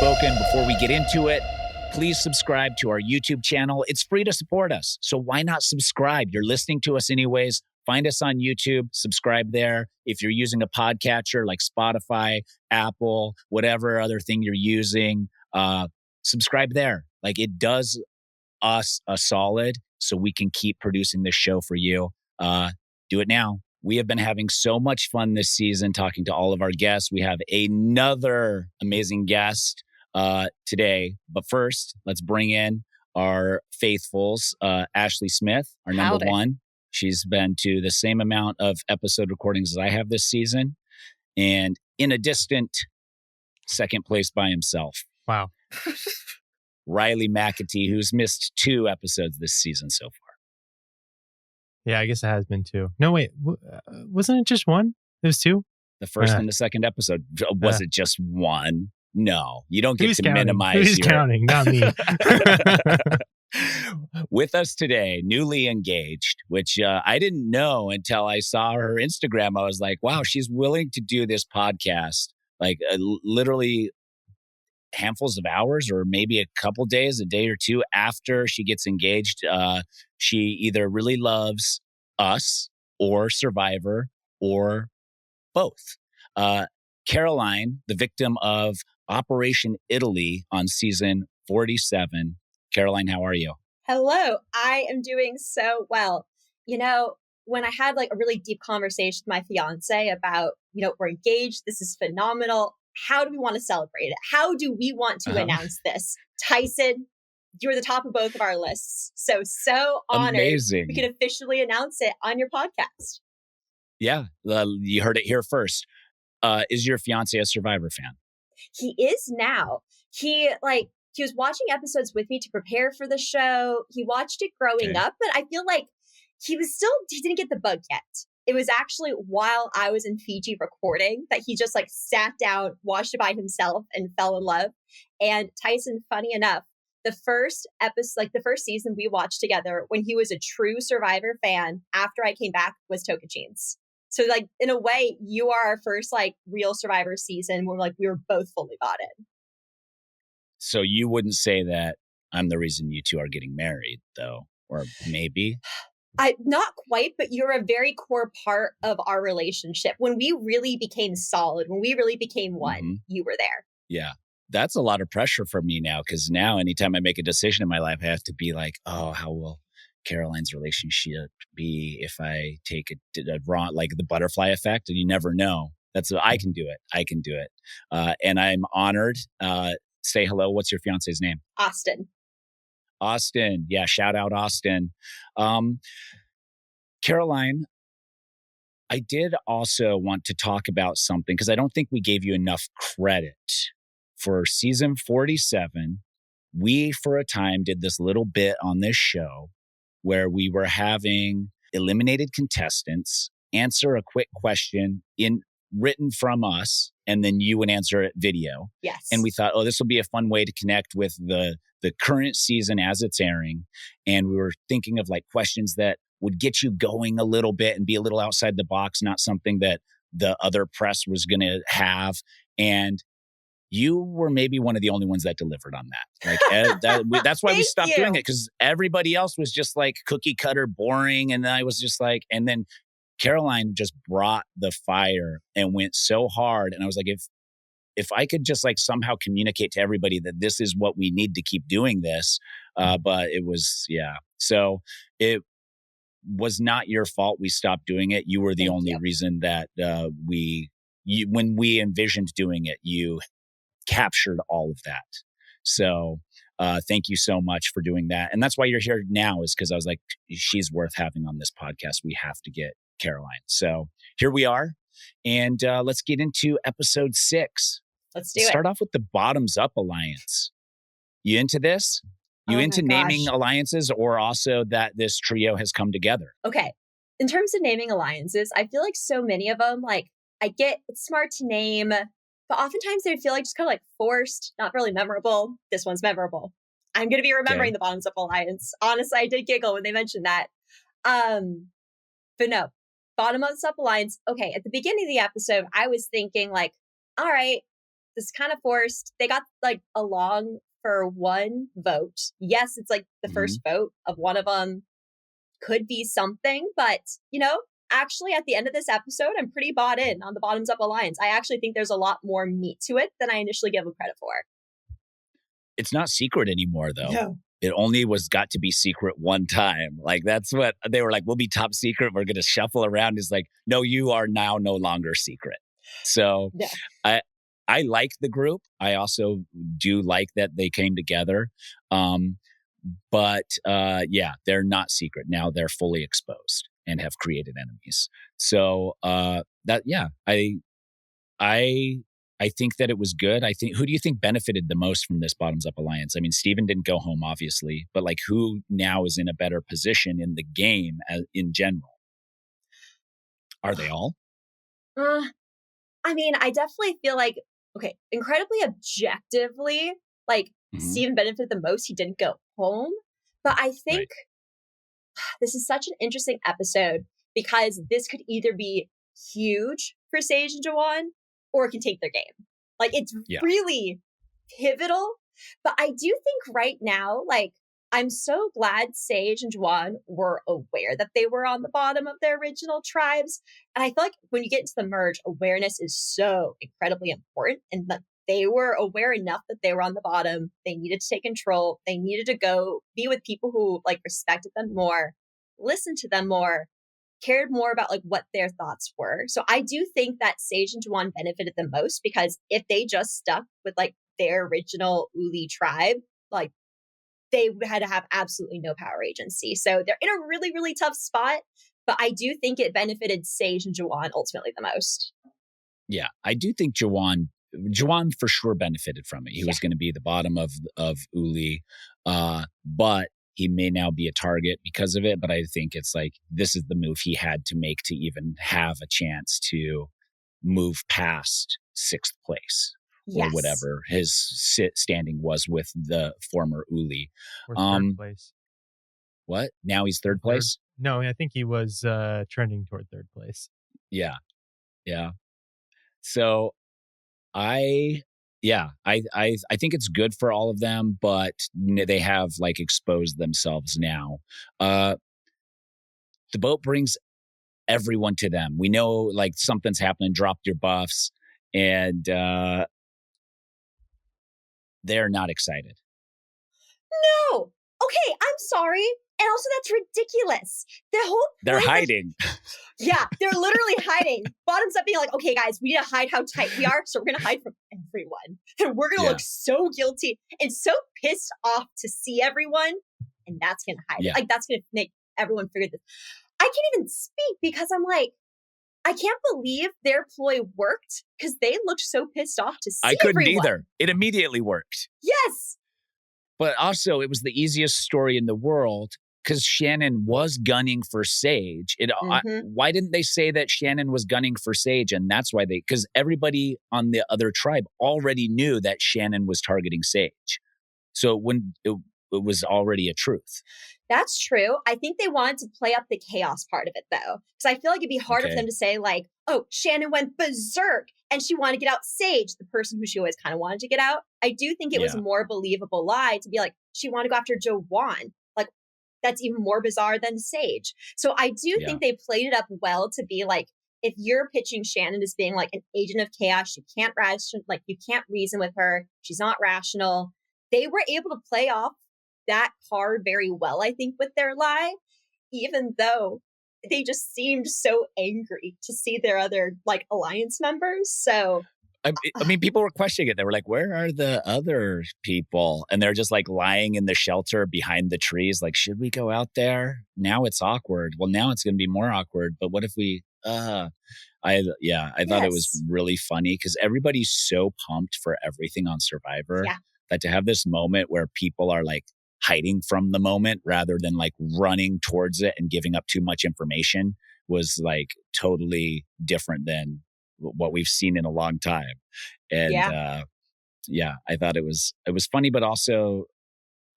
spoken. Before we get into it, please subscribe to our YouTube channel. It's free to support us, so why not subscribe? You're listening to us anyways. Find us on YouTube, subscribe there. If you're using a podcatcher like Spotify, Apple, whatever other thing you're using, subscribe there. Like, it does us a solid so we can keep producing this show for you. Do it now. We have been having so much fun this season talking to all of our guests. We have another amazing guest today. But first, let's bring in our faithfuls. Ashleigh Smith, our number one. She's been to the same amount of episode recordings as I have this season, and in a distant second place by himself. Wow. Riley McAtee, who's missed 2 episodes this season so far. Yeah, I guess it has been 2. No, wait. Wasn't it just 1? It was 2? The first and the second episode. Was it just 1? No. You don't get to counting? minimize. Who's counting? Not me. With us today, newly engaged, which I didn't know until I saw her Instagram. I was like, wow, she's willing to do this podcast, like literally handfuls of hours or maybe a couple days, a day or two after she gets engaged. She either really loves us or Survivor or both. Caroline, the victim of Operation Italy on season 47. Caroline, how are you? Hello. I am doing so well. You know, when I had like a really deep conversation with my fiance about, we're engaged, this is phenomenal. How do we want to celebrate it? How do we want to announce this? Tyson, you're the top of both of our lists. So honored. Amazing. We can officially announce it on your podcast. Yeah, you heard it here first. Is your fiance a Survivor fan? He is now. He was watching episodes with me to prepare for the show. He watched it growing up, but I feel like he didn't get the bug yet. It was actually while I was in Fiji recording that he just sat down, watched it by himself and fell in love. And Tyson, funny enough, the first episode, the first season we watched together when he was a true Survivor fan after I came back was Tocantins. So in a way, you are our first real Survivor season where we were both fully bought in. So you wouldn't say that I'm the reason you two are getting married, though, or maybe? Not quite, but you're a very core part of our relationship. When we really became solid, when we really became one, you were there. Yeah. That's a lot of pressure for me now, because now anytime I make a decision in my life, I have to be like, oh, how will Caroline's relationship be if I take a wrong, the butterfly effect? And you never know. I can do it. I can do it. And I'm honored. Say hello. What's your fiance's name? Austin. Austin. Yeah. Shout out Austin. Caroline, I did also want to talk about something because I don't think we gave you enough credit. For season 47, we for a time did this little bit on this show where we were having eliminated contestants answer a quick question written from us, and then you would answer it video. Yes. And we thought, this will be a fun way to connect with the current season as it's airing. And we were thinking of questions that would get you going a little bit and be a little outside the box, not something that the other press was going to have. And you were maybe one of the only ones that delivered on that. That's why we stopped doing it, because everybody else was just cookie cutter boring. And I was just and then Caroline just brought the fire and went so hard. And I was like, if I could just somehow communicate to everybody that this is what we need to keep doing this. But it was, yeah. So it was not your fault we stopped doing it. You were the only reason that when we envisioned doing it, you captured all of that. So thank you so much for doing that. And that's why you're here now, is because I was like, she's worth having on this podcast. We have to get Caroline. So here we are. And let's get into episode 6. Let's do it. Start off with the Bottoms Up Alliance. You into this? You into naming alliances, or also that this trio has come together? Okay. In terms of naming alliances, I feel like so many of them, I get it's smart to name, but oftentimes they feel just kind of forced, not really memorable. This one's memorable. I'm going to be remembering the Bottoms Up Alliance. Honestly, I did giggle when they mentioned that. But no, Bottoms Up Alliance. Okay. At the beginning of the episode, I was thinking all right, this is kind of forced. They got like along for one vote. Yes, it's like the first vote of one of them could be something, but actually at the end of this episode, I'm pretty bought in on the Bottoms Up Alliance. I actually think there's a lot more meat to it than I initially gave them credit for. It's not secret anymore, though. No. It only got to be secret one time. Like, that's what they were like, we'll be top secret. We're going to shuffle around. It's like, no, you are now no longer secret. So yeah. I like the group. I also do like that they came together. But they're not secret. Now they're fully exposed and have created enemies. So I think that it was good. I think, who do you think benefited the most from this Bottoms Up Alliance? I mean, Steven didn't go home, obviously, but like, who now is in a better position in the game in general? Are they all? I mean, I definitely feel like, okay, incredibly objectively, like Steven benefited the most. He didn't go home. But I think this is such an interesting episode because this could either be huge for Sage and Jawan, or it can take their game. Like, it's really pivotal. But I do think right now, like, I'm so glad Sage and Jawan were aware that they were on the bottom of their original tribes. And I feel like when you get into the merge, awareness is so incredibly important. And that they were aware enough that they were on the bottom. They needed to take control. They needed to go be with people who like respected them more, listened to them more, cared more about like what their thoughts were. So I do think that Sage and Jawan benefited the most, because if they just stuck with like their original Uli tribe, like they had to have absolutely no power agency. So they're in a really, really tough spot. But I do think it benefited Sage and Jawan ultimately the most. Yeah, I do think Jawan for sure benefited from it. He was going to be the bottom of Uli, but he may now be a target because of it. But I think it's like, this is the move he had to make to even have a chance to move past 6th place. Or whatever his standing was with the former Uli. Or 3rd place. What? Now he's 3rd place? No, I think he was trending toward 3rd place. Yeah. So I think it's good for all of them, but they have like exposed themselves now. The boat brings everyone to them. We know like something's happening, dropped your buffs, and they're not excited. No. Okay, I'm sorry. And also, that's ridiculous. They're hiding. Yeah, they're literally hiding. Bottoms Up being like, okay, guys, we need to hide how tight we are. So we're going to hide from everyone. And we're going to look so guilty and so pissed off to see everyone. And that's going to hide it. Like, that's going to make everyone figure this. I can't even speak because I'm like, I can't believe their ploy worked because they looked so pissed off to see I couldn't everyone. Either. It immediately worked. Yes. But also, it was the easiest story in the world because Shannon was gunning for Sage. Why didn't they say that Shannon was gunning for Sage? And that's why because everybody on the other tribe already knew that Shannon was targeting Sage. So it was already a truth. That's true. I think they wanted to play up the chaos part of it, though. Because I feel like it'd be hard for them to say, like, oh, Shannon went berserk and she wanted to get out Sage, the person who she always kind of wanted to get out. I do think it was a more believable lie to be like, she wanted to go after Jawan. Like, that's even more bizarre than Sage. So I do think they played it up well to be like, if you're pitching Shannon as being like an agent of chaos, you can't reason with her. She's not rational. They were able to play off that card very well, I think, with their lie, even though they just seemed so angry to see their other like alliance members. So I mean, people were questioning it. They were like, where are the other people? And they're just like lying in the shelter behind the trees. Like, should we go out there? Now it's awkward. Well, now it's going to be more awkward. But what if we, I thought it was really funny because everybody's so pumped for everything on Survivor that to have this moment where people are like hiding from the moment rather than like running towards it and giving up too much information was like totally different than what we've seen in a long time. And I thought it was funny, but also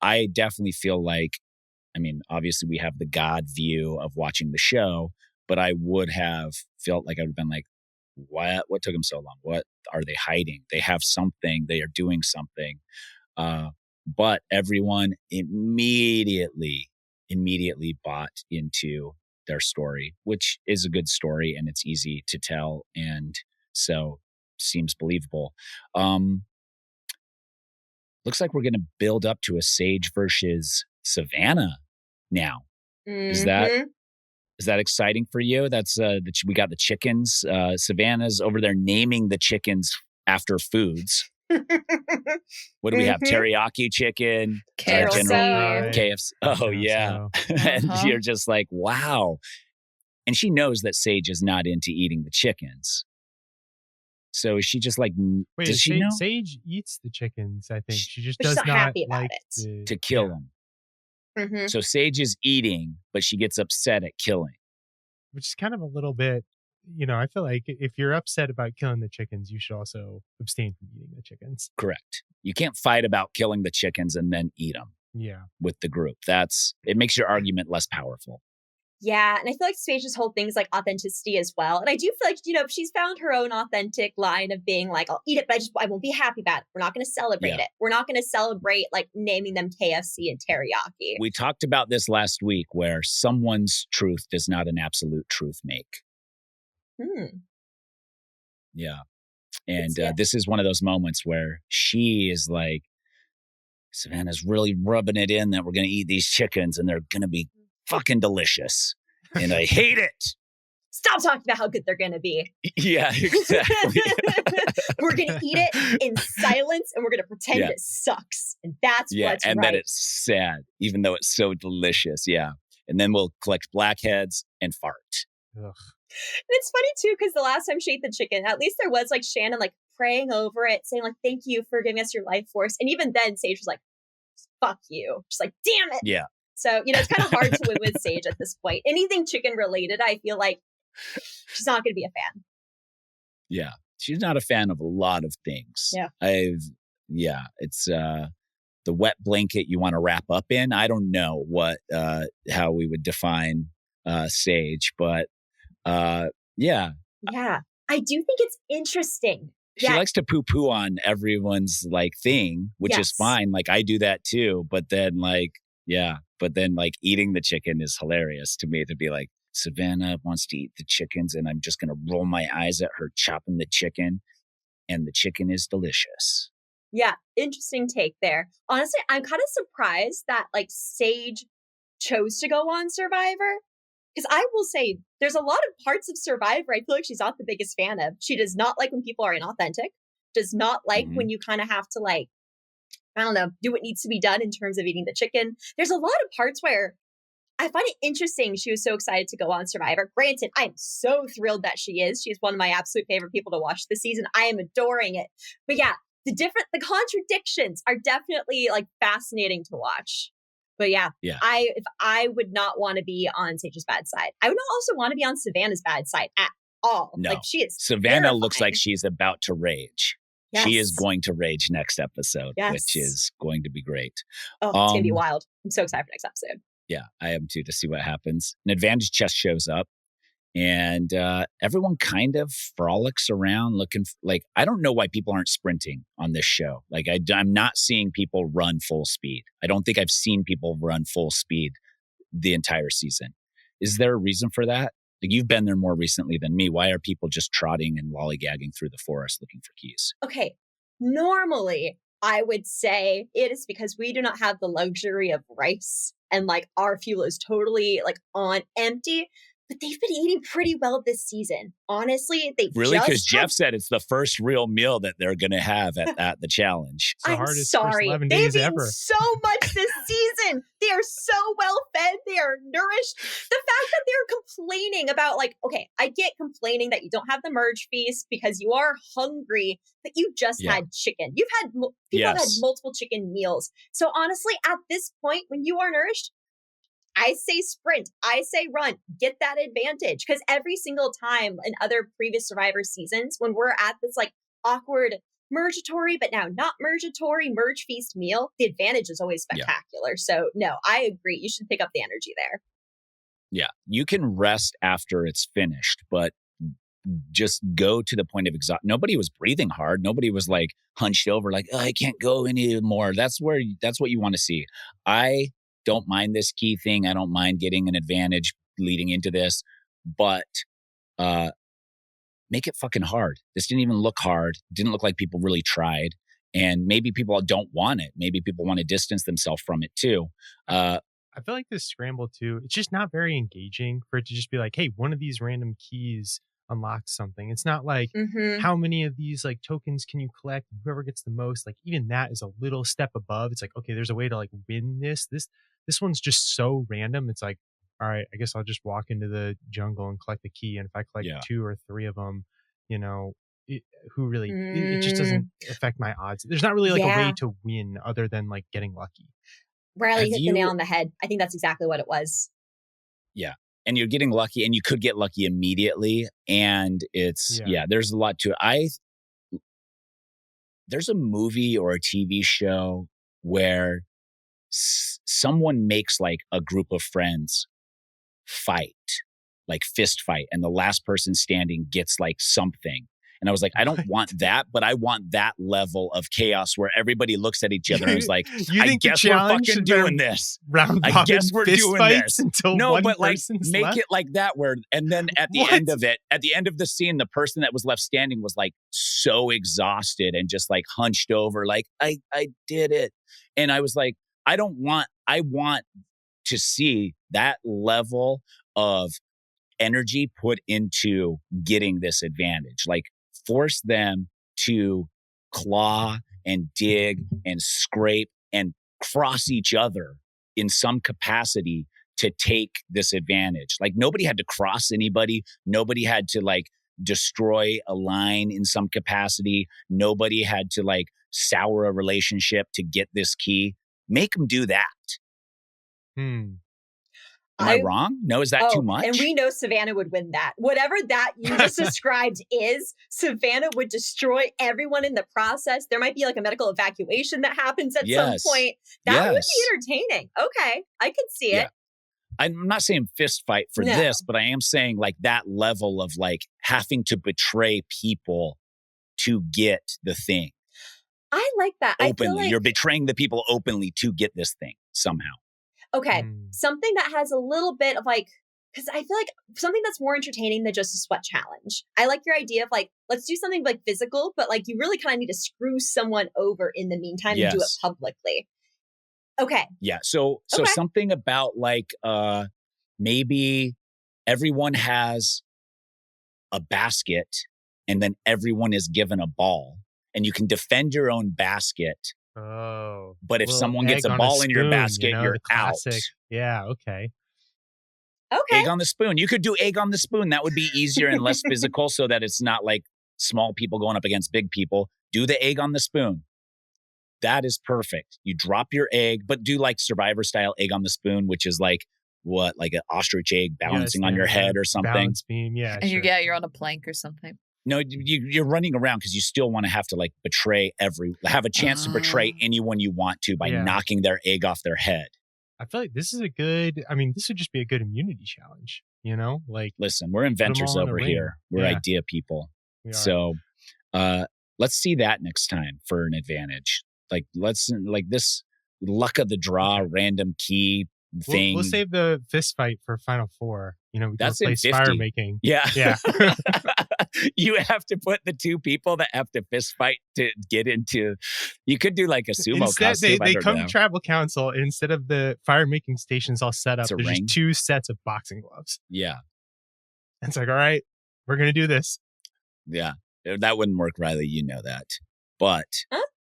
I definitely feel like, I mean, obviously we have the God view of watching the show, but I would have felt like I would have been like, what took them so long? What are they hiding? They have something. They are doing something. But everyone immediately bought into their story, which is a good story and it's easy to tell. And so seems believable. Looks like we're going to build up to a Sage versus Savannah now. Is that exciting for you? That's we got the chickens. Savannah's over there naming the chickens after foods. What do we have? Teriyaki chicken, KFC. Oh yeah, and you're just like, wow. And she knows that Sage is not into eating the chickens. So is she just like, wait, does she know? Sage eats the chickens, I think. She just But does she's not happy about like it. To kill them. So Sage is eating, but she gets upset at killing. Which is kind of a little bit, I feel like if you're upset about killing the chickens, you should also abstain from eating the chickens. Correct. You can't fight about killing the chickens and then eat them. Yeah. With the group. It makes your argument less powerful. Yeah, and I feel like Sage's whole thing is like authenticity as well. And I do feel like, she's found her own authentic line of being like, I'll eat it, but I won't be happy about it. We're not going to celebrate it. We're not going to celebrate like naming them KFC and teriyaki. We talked about this last week where someone's truth does not an absolute truth make. Yeah. And this is one of those moments where she is like, Savannah's really rubbing it in that we're going to eat these chickens and they're going to be fucking delicious. And I hate it. Stop talking about how good they're going to be. Yeah, exactly. We're going to eat it in silence and we're going to pretend it sucks. And that's what's and right. that it's sad, even though it's so delicious. Yeah. And then we'll collect blackheads and fart. Ugh. And it's funny too, because the last time she ate the chicken, at least there was like Shannon like praying over it, saying like, thank you for giving us your life force. And even then Sage was like, fuck you. She's like, damn it. Yeah. So, it's kind of hard to win with Sage at this point. Anything chicken related, I feel like she's not going to be a fan. Yeah. She's not a fan of a lot of things. Yeah. It's the wet blanket you want to wrap up in. I don't know how we would define Sage, but yeah. Yeah. I do think it's interesting. She likes to poo-poo on everyone's like thing, which is fine. Like I do that too. But then eating the chicken is hilarious to me, to be like, Savannah wants to eat the chickens and I'm just going to roll my eyes at her chopping the chicken and the chicken is delicious. Yeah. Interesting take there. Honestly, I'm kind of surprised that like Sage chose to go on Survivor. Because I will say there's a lot of parts of Survivor I feel like she's not the biggest fan of. She does not like when people are inauthentic, does not like when you kind of have to like, I don't know, do what needs to be done in terms of eating the chicken. There's a lot of parts where I find it interesting she was so excited to go on Survivor. Granted, I'm so thrilled that she is. She's one of my absolute favorite people to watch this season. I am adoring it. But yeah, the contradictions are definitely like fascinating to watch. But yeah. If I would not want to be on Sage's bad side. I would not also want to be on Savannah's bad side at all. No. Like she is Savannah terrifying. looks like she's about to rage. Yes. She is going to rage next episode, which is going to be great. Oh, it's going to be wild. I'm so excited for next episode. Yeah, I am too, to see what happens. An advantage chest shows up and everyone kind of frolics around looking like, I don't know why people aren't sprinting on this show. Like I'm not seeing people run full speed. I don't think I've seen people run full speed the entire season. Is there a reason for that? Like you've been there more recently than me. Why are people just trotting and lollygagging through the forest looking for keys? Okay. Normally, I would say it is because we do not have the luxury of rice and like our fuel is totally like on empty. But they've been eating pretty well this season. Honestly, really, because Jeff said it's the first real meal that they're going to have at the challenge. I'm sorry, they've eaten so much this season. They are so well fed. They are nourished. The fact that they're complaining about like, okay, I get complaining that you don't have the merge feast because you are hungry, but you just had chicken. You've had people have had multiple chicken meals. So honestly, at this point, when you are nourished, I say sprint. I say run. Get that advantage. Because every single time in other previous Survivor seasons, when we're at this like awkward mergatory, but now not mergatory, merge feast meal, the advantage is always spectacular. Yeah. So no, I agree. You should pick up the energy there. Yeah. You can rest after it's finished, but just go to the point of exhaustion. Nobody was breathing hard. Nobody was like hunched over like, oh, I can't go anymore. That's what you want to see. I don't mind this key thing. I don't mind getting an advantage leading into this, but make it fucking hard. This didn't even look hard. Didn't look like people really tried. And maybe people don't want it. Maybe people want to distance themselves from it too. I feel like this scramble too, it's just not very engaging for it to just be like, hey, one of these random keys unlocks something. It's not like how many of these like tokens can you collect? Whoever gets the most, like even that is a little step above. It's like, okay, there's a way to like win this. This one's just so random. It's like, all right, I guess I'll just walk into the jungle and collect the key. And if I collect 2 or 3 of them, you know, it just doesn't affect my odds. There's not really like a way to win other than like getting lucky. Riley hit the nail on the head. I think that's exactly what it was. Yeah. And you're getting lucky, and you could get lucky immediately. And it's, there's a lot to it. There's a movie or a TV show where someone makes like a group of friends fight, like fist fight, and the last person standing gets like something. And I was like, I don't want that, but I want that level of chaos where everybody looks at each other and is like, I guess we're fucking doing this. I guess we're doing this. No, but like make it like that where, and then at the end of it, at the end of the scene, the person that was left standing was like so exhausted and just like hunched over, like, I did it. And I was like, I want to see that level of energy put into getting this advantage. Like, force them to claw and dig and scrape and cross each other in some capacity to take this advantage. Like, nobody had to cross anybody. Nobody had to like destroy a line in some capacity. Nobody had to like sour a relationship to get this key. Make them do that. Am I wrong? No, is that too much? And we know Savannah would win that. Whatever that you just described is, Savannah would destroy everyone in the process. There might be like a medical evacuation that happens at some point. That would be entertaining. Okay, I could see it. I'm not saying fist fight for this, but I am saying like that level of like having to betray people to get the thing. I like that. Openly. I feel like you're betraying the people openly to get this thing somehow. Okay, something that has a little bit of like, because I feel like something that's more entertaining than just a sweat challenge. I like your idea of like, let's do something like physical, but like you really kind of need to screw someone over in the meantime and do it publicly. Okay. Yeah. So something about like maybe everyone has a basket and then everyone is given a ball and you can defend your own basket. Oh, but if someone gets a ball in your basket, you're out. Yeah, okay. Egg on the spoon. You could do egg on the spoon. That would be easier and less physical so that it's not like small people going up against big people. Do the egg on the spoon. That is perfect. You drop your egg, but do like Survivor style egg on the spoon, which is like what, like an ostrich egg balancing on your head or something. Balance beam, yeah. And you're on a plank or something. No, you're running around because you still want to have to like have a chance to betray anyone you want to by knocking their egg off their head. I feel like this would just be a good immunity challenge, you know? Like, listen, we're inventors over here. We're idea people. So let's see that next time for an advantage. Like, this luck of the draw, random key thing. We'll save the fist fight for Final Four. You know, we can replace fire making. Yeah. You have to put the 2 people that have to fist fight to get into. You could do like a sumo costume. They come to tribal council, and instead of the fire making stations all set up, there's just 2 sets of boxing gloves. Yeah. And it's like, all right, we're gonna do this. Yeah, that wouldn't work, Riley. You know that, but.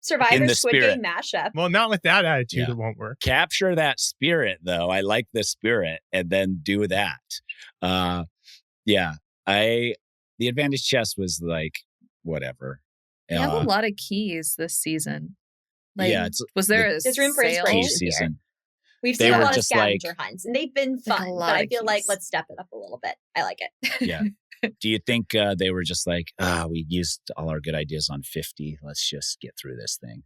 Survivor Squid Game mashup. Well, not with that attitude, it won't work. Capture that spirit, though. I like the spirit, and then do that. The advantage chest was like whatever. You have a lot of keys this season. Like, was there there's room for inspiration season? We've seen a lot of scavenger hunts, and they've been fun. But I feel like let's step it up a little bit. I like it. Yeah. Do you think they were just like, we used all our good ideas on 50. Let's just get through this thing.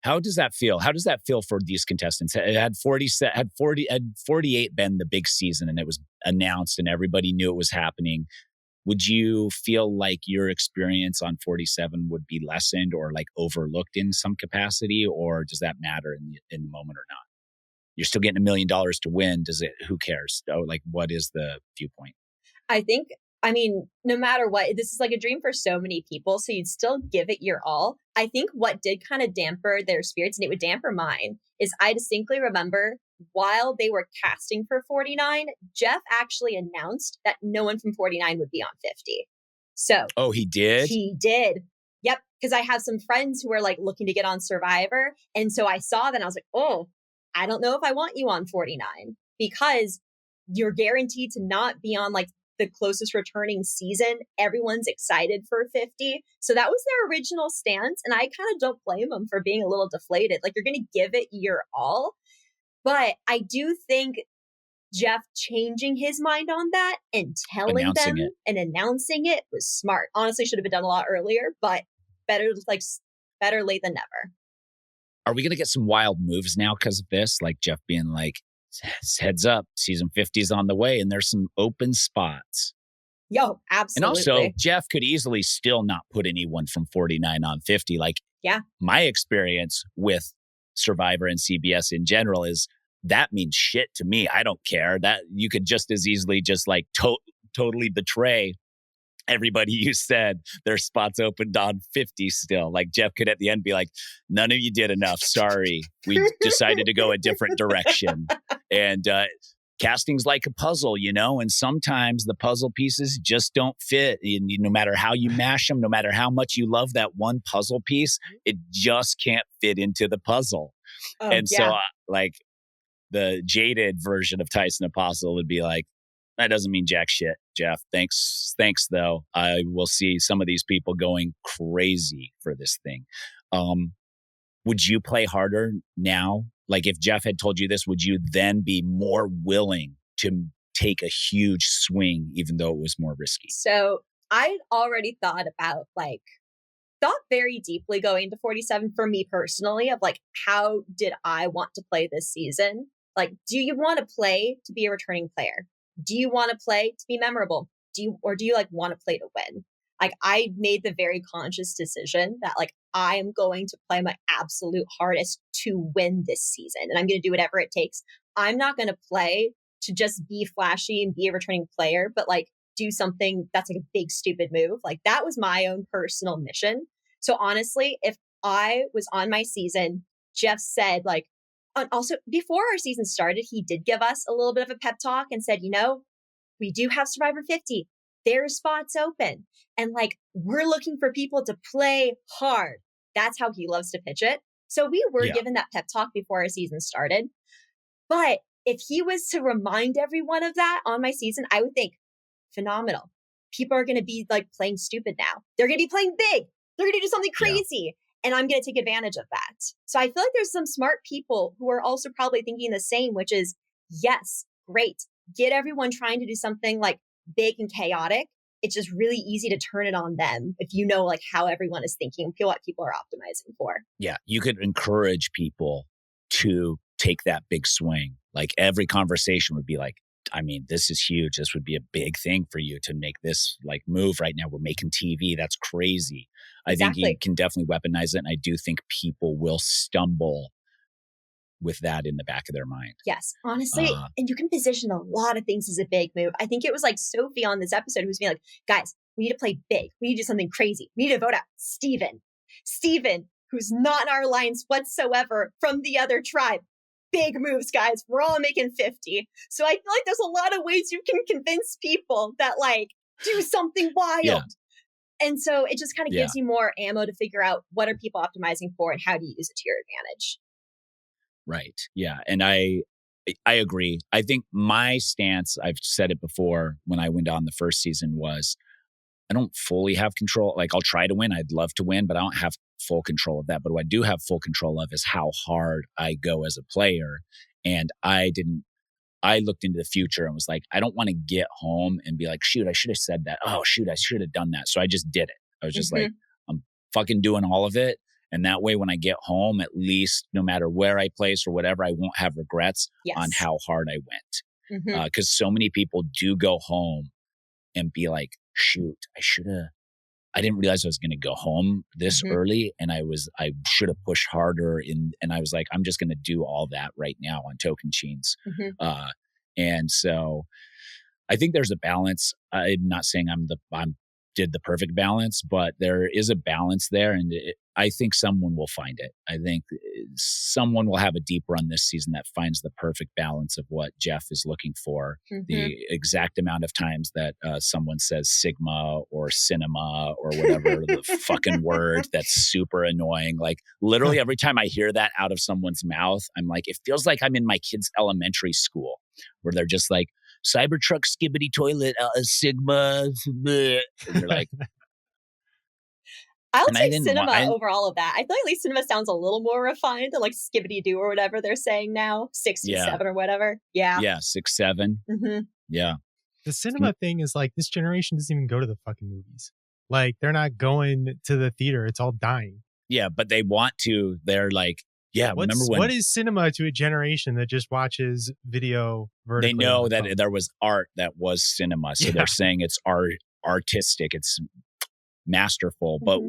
How does that feel? How does that feel for these contestants? It had 48 been the big season and it was announced and everybody knew it was happening. would you feel like your experience on 47 would be lessened or like overlooked in some capacity, or does that matter in the moment or not? You're still getting $1 million to win. Who cares? Oh, like, what is the viewpoint? I mean, no matter what, this is like a dream for so many people. So you'd still give it your all. I think what did kind of damper their spirits, and it would damper mine, is I distinctly remember while they were casting for 49, Jeff actually announced that no one from 49 would be on 50. So. Oh, he did? He did. Yep. Because I have some friends who are like looking to get on Survivor. And so I saw that and I was like, oh, I don't know if I want you on 49, because you're guaranteed to not be on like the closest returning season. Everyone's excited for 50. So that was their original stance. And I kind of don't blame them for being a little deflated. Like, you're going to give it your all. But I do think Jeff changing his mind on that and telling them and announcing it was smart. Honestly, should have been done a lot earlier, but better late than never. Are we going to get some wild moves now because of this? Like Jeff being like, heads up, season 50 is on the way and there's some open spots. Yo, absolutely. And also, Jeff could easily still not put anyone from 49 on 50. Like, my experience with Survivor and CBS in general is that means shit to me. I don't care. That you could just as easily just like totally betray everybody you said their spots opened on 50 still. Like Jeff could at the end be like, none of you did enough. Sorry. We decided to go a different direction. And casting's like a puzzle, you know, and sometimes the puzzle pieces just don't fit. And no matter how you mash them, no matter how much you love that one puzzle piece, it just can't fit into the puzzle. So like the jaded version of Tyson Apostol would be like, that doesn't mean jack shit, Jeff. Thanks though. I will see some of these people going crazy for this thing. Would you play harder now? Like if Jeff had told you this, would you then be more willing to take a huge swing, even though it was more risky? So I'd already thought very deeply going into 47 for me personally of like, how did I want to play this season? Like, do you want to play to be a returning player? Do you want to play to be memorable? Do you like want to play to win? Like, I made the very conscious decision that like, I am going to play my absolute hardest to win this season. And I'm going to do whatever it takes. I'm not going to play to just be flashy and be a returning player, but like do something that's like a big, stupid move. Like that was my own personal mission. So honestly, if I was on my season, Jeff said like, and also before our season started, he did give us a little bit of a pep talk and said, you know, we do have Survivor 50. There's spots open. And like, we're looking for people to play hard. That's how he loves to pitch it. So we were given that pep talk before our season started. But if he was to remind everyone of that on my season, I would think, phenomenal. People are going to be like playing stupid now. They're going to be playing big. They're going to do something crazy. And I'm going to take advantage of that. So I feel like there's some smart people who are also probably thinking the same, which is, yes, great. Get everyone trying to do something like big and chaotic. It's just really easy to turn it on them if you know like how everyone is thinking, feel what people are optimizing for. Yeah, you could encourage people to take that big swing. Like every conversation would be like, I mean, this is huge. This would be a big thing for you to make this like move right now. We're making TV. That's crazy. I think you can definitely weaponize it. And I do think people will stumble with that in the back of their mind. Yes, honestly. And you can position a lot of things as a big move. I think it was like Sophie on this episode who's being like, guys, we need to play big. We need to do something crazy. We need to vote out Steven, who's not in our alliance whatsoever from the other tribe. Big moves, guys. We're all making 50. So I feel like there's a lot of ways you can convince people that like do something wild. Yeah. And so it just kind of gives you more ammo to figure out what are people optimizing for and how do you use it to your advantage. Right. Yeah. And I agree. I think my stance, I've said it before when I went on the first season, was I don't fully have control. Like I'll try to win. I'd love to win, but I don't have full control of that. But what I do have full control of is how hard I go as a player. And I looked into the future and was like, I don't want to get home and be like, shoot, I should have said that. Oh, shoot, I should have done that. So I just did it. I was just like, I'm fucking doing all of it. And that way, when I get home, at least no matter where I place or whatever, I won't have regrets on how hard I went. Because so many people do go home and be like, shoot, I didn't realize I was going to go home this early, and I should have pushed harder and I was like, I'm just going to do all that right now on Tocantins. And so I think there's a balance. I'm not saying I'm did the perfect balance, but there is a balance there. And I think someone will find it. I think someone will have a deep run this season that finds the perfect balance of what Jeff is looking for. The exact amount of times that someone says Sigma or cinema or whatever the fucking word that's super annoying. Like literally every time I hear that out of someone's mouth, I'm like, it feels like I'm in my kid's elementary school where they're just like, Cybertruck skibbity toilet, Sigma. Bleh. And you're like, I'll take cinema over all of that. I feel like at least cinema sounds a little more refined than like skibbity doo or whatever they're saying now. 67 or whatever. Yeah. Yeah. 6-7. Yeah. The cinema thing is like this generation doesn't even go to the fucking movies. Like they're not going to the theater. It's all dying. Yeah. But they want to. They're like, yeah, remember when... What is cinema to a generation that just watches video vertically? They know that there was art that was cinema. So they're saying it's artistic, it's masterful, but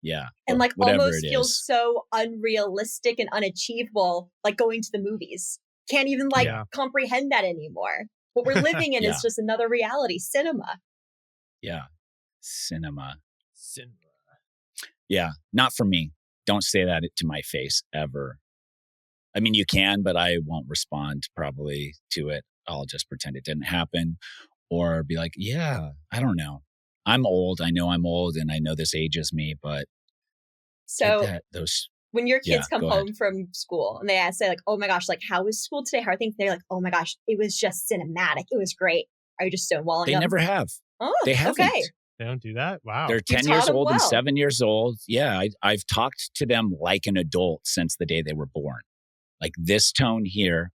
and like almost feels so unrealistic and unachievable, like going to the movies. Can't even like comprehend that anymore. What we're living in is just another reality, cinema. Yeah. Cinema. Yeah, not for me. Don't say that to my face ever. I mean, you can, but I won't respond probably to it. I'll just pretend it didn't happen or be like, yeah, I don't know. I'm old. I know I'm old and I know this ages me, but when your kids come home from school and they say like, oh my gosh, like how was school today? How are things? They're like, oh my gosh, it was just cinematic. It was great. Are you just stonewalling them? They never have. Oh, they haven't. Okay. They don't do that? Wow. They're 10 years old and 7 years old. Yeah, I've talked to them like an adult since the day they were born. Like this tone here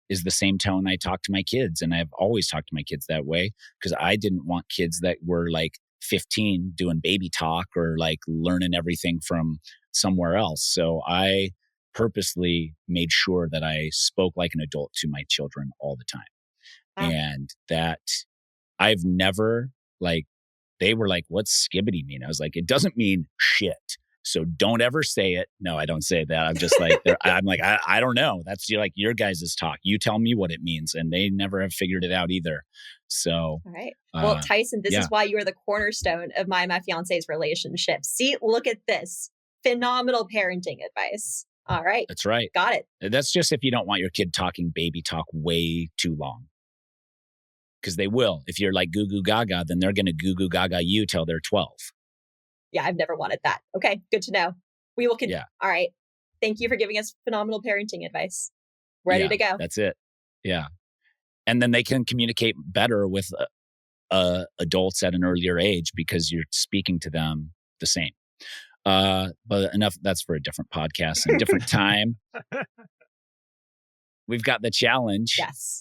is the same tone I talk to my kids. And I've always talked to my kids that way because I didn't want kids that were like 15 doing baby talk or like learning everything from somewhere else. So I purposely made sure that I spoke like an adult to my children all the time. And that I've never like, they were like, what's skibbity mean? I was like, it doesn't mean shit. So don't ever say it. No, I don't say that. I'm just like, I'm like, I don't know. That's like your guys' talk. You tell me what it means. And they never have figured it out either. So. All right. Well, Tyson, this is why you are the cornerstone of my and my fiance's relationship. See, look at this. Phenomenal parenting advice. All right. That's right. Got it. That's just if you don't want your kid talking baby talk way too long. Because they will. If you're like goo goo gaga, then they're going to goo goo gaga you till they're 12. Yeah, I've never wanted that. Okay, good to know. We will continue. All right. Thank you for giving us phenomenal parenting advice. Ready to go. That's it. Yeah. And then they can communicate better with adults at an earlier age because you're speaking to them the same. But enough. That's for a different podcast and different time. We've got the challenge. Yes.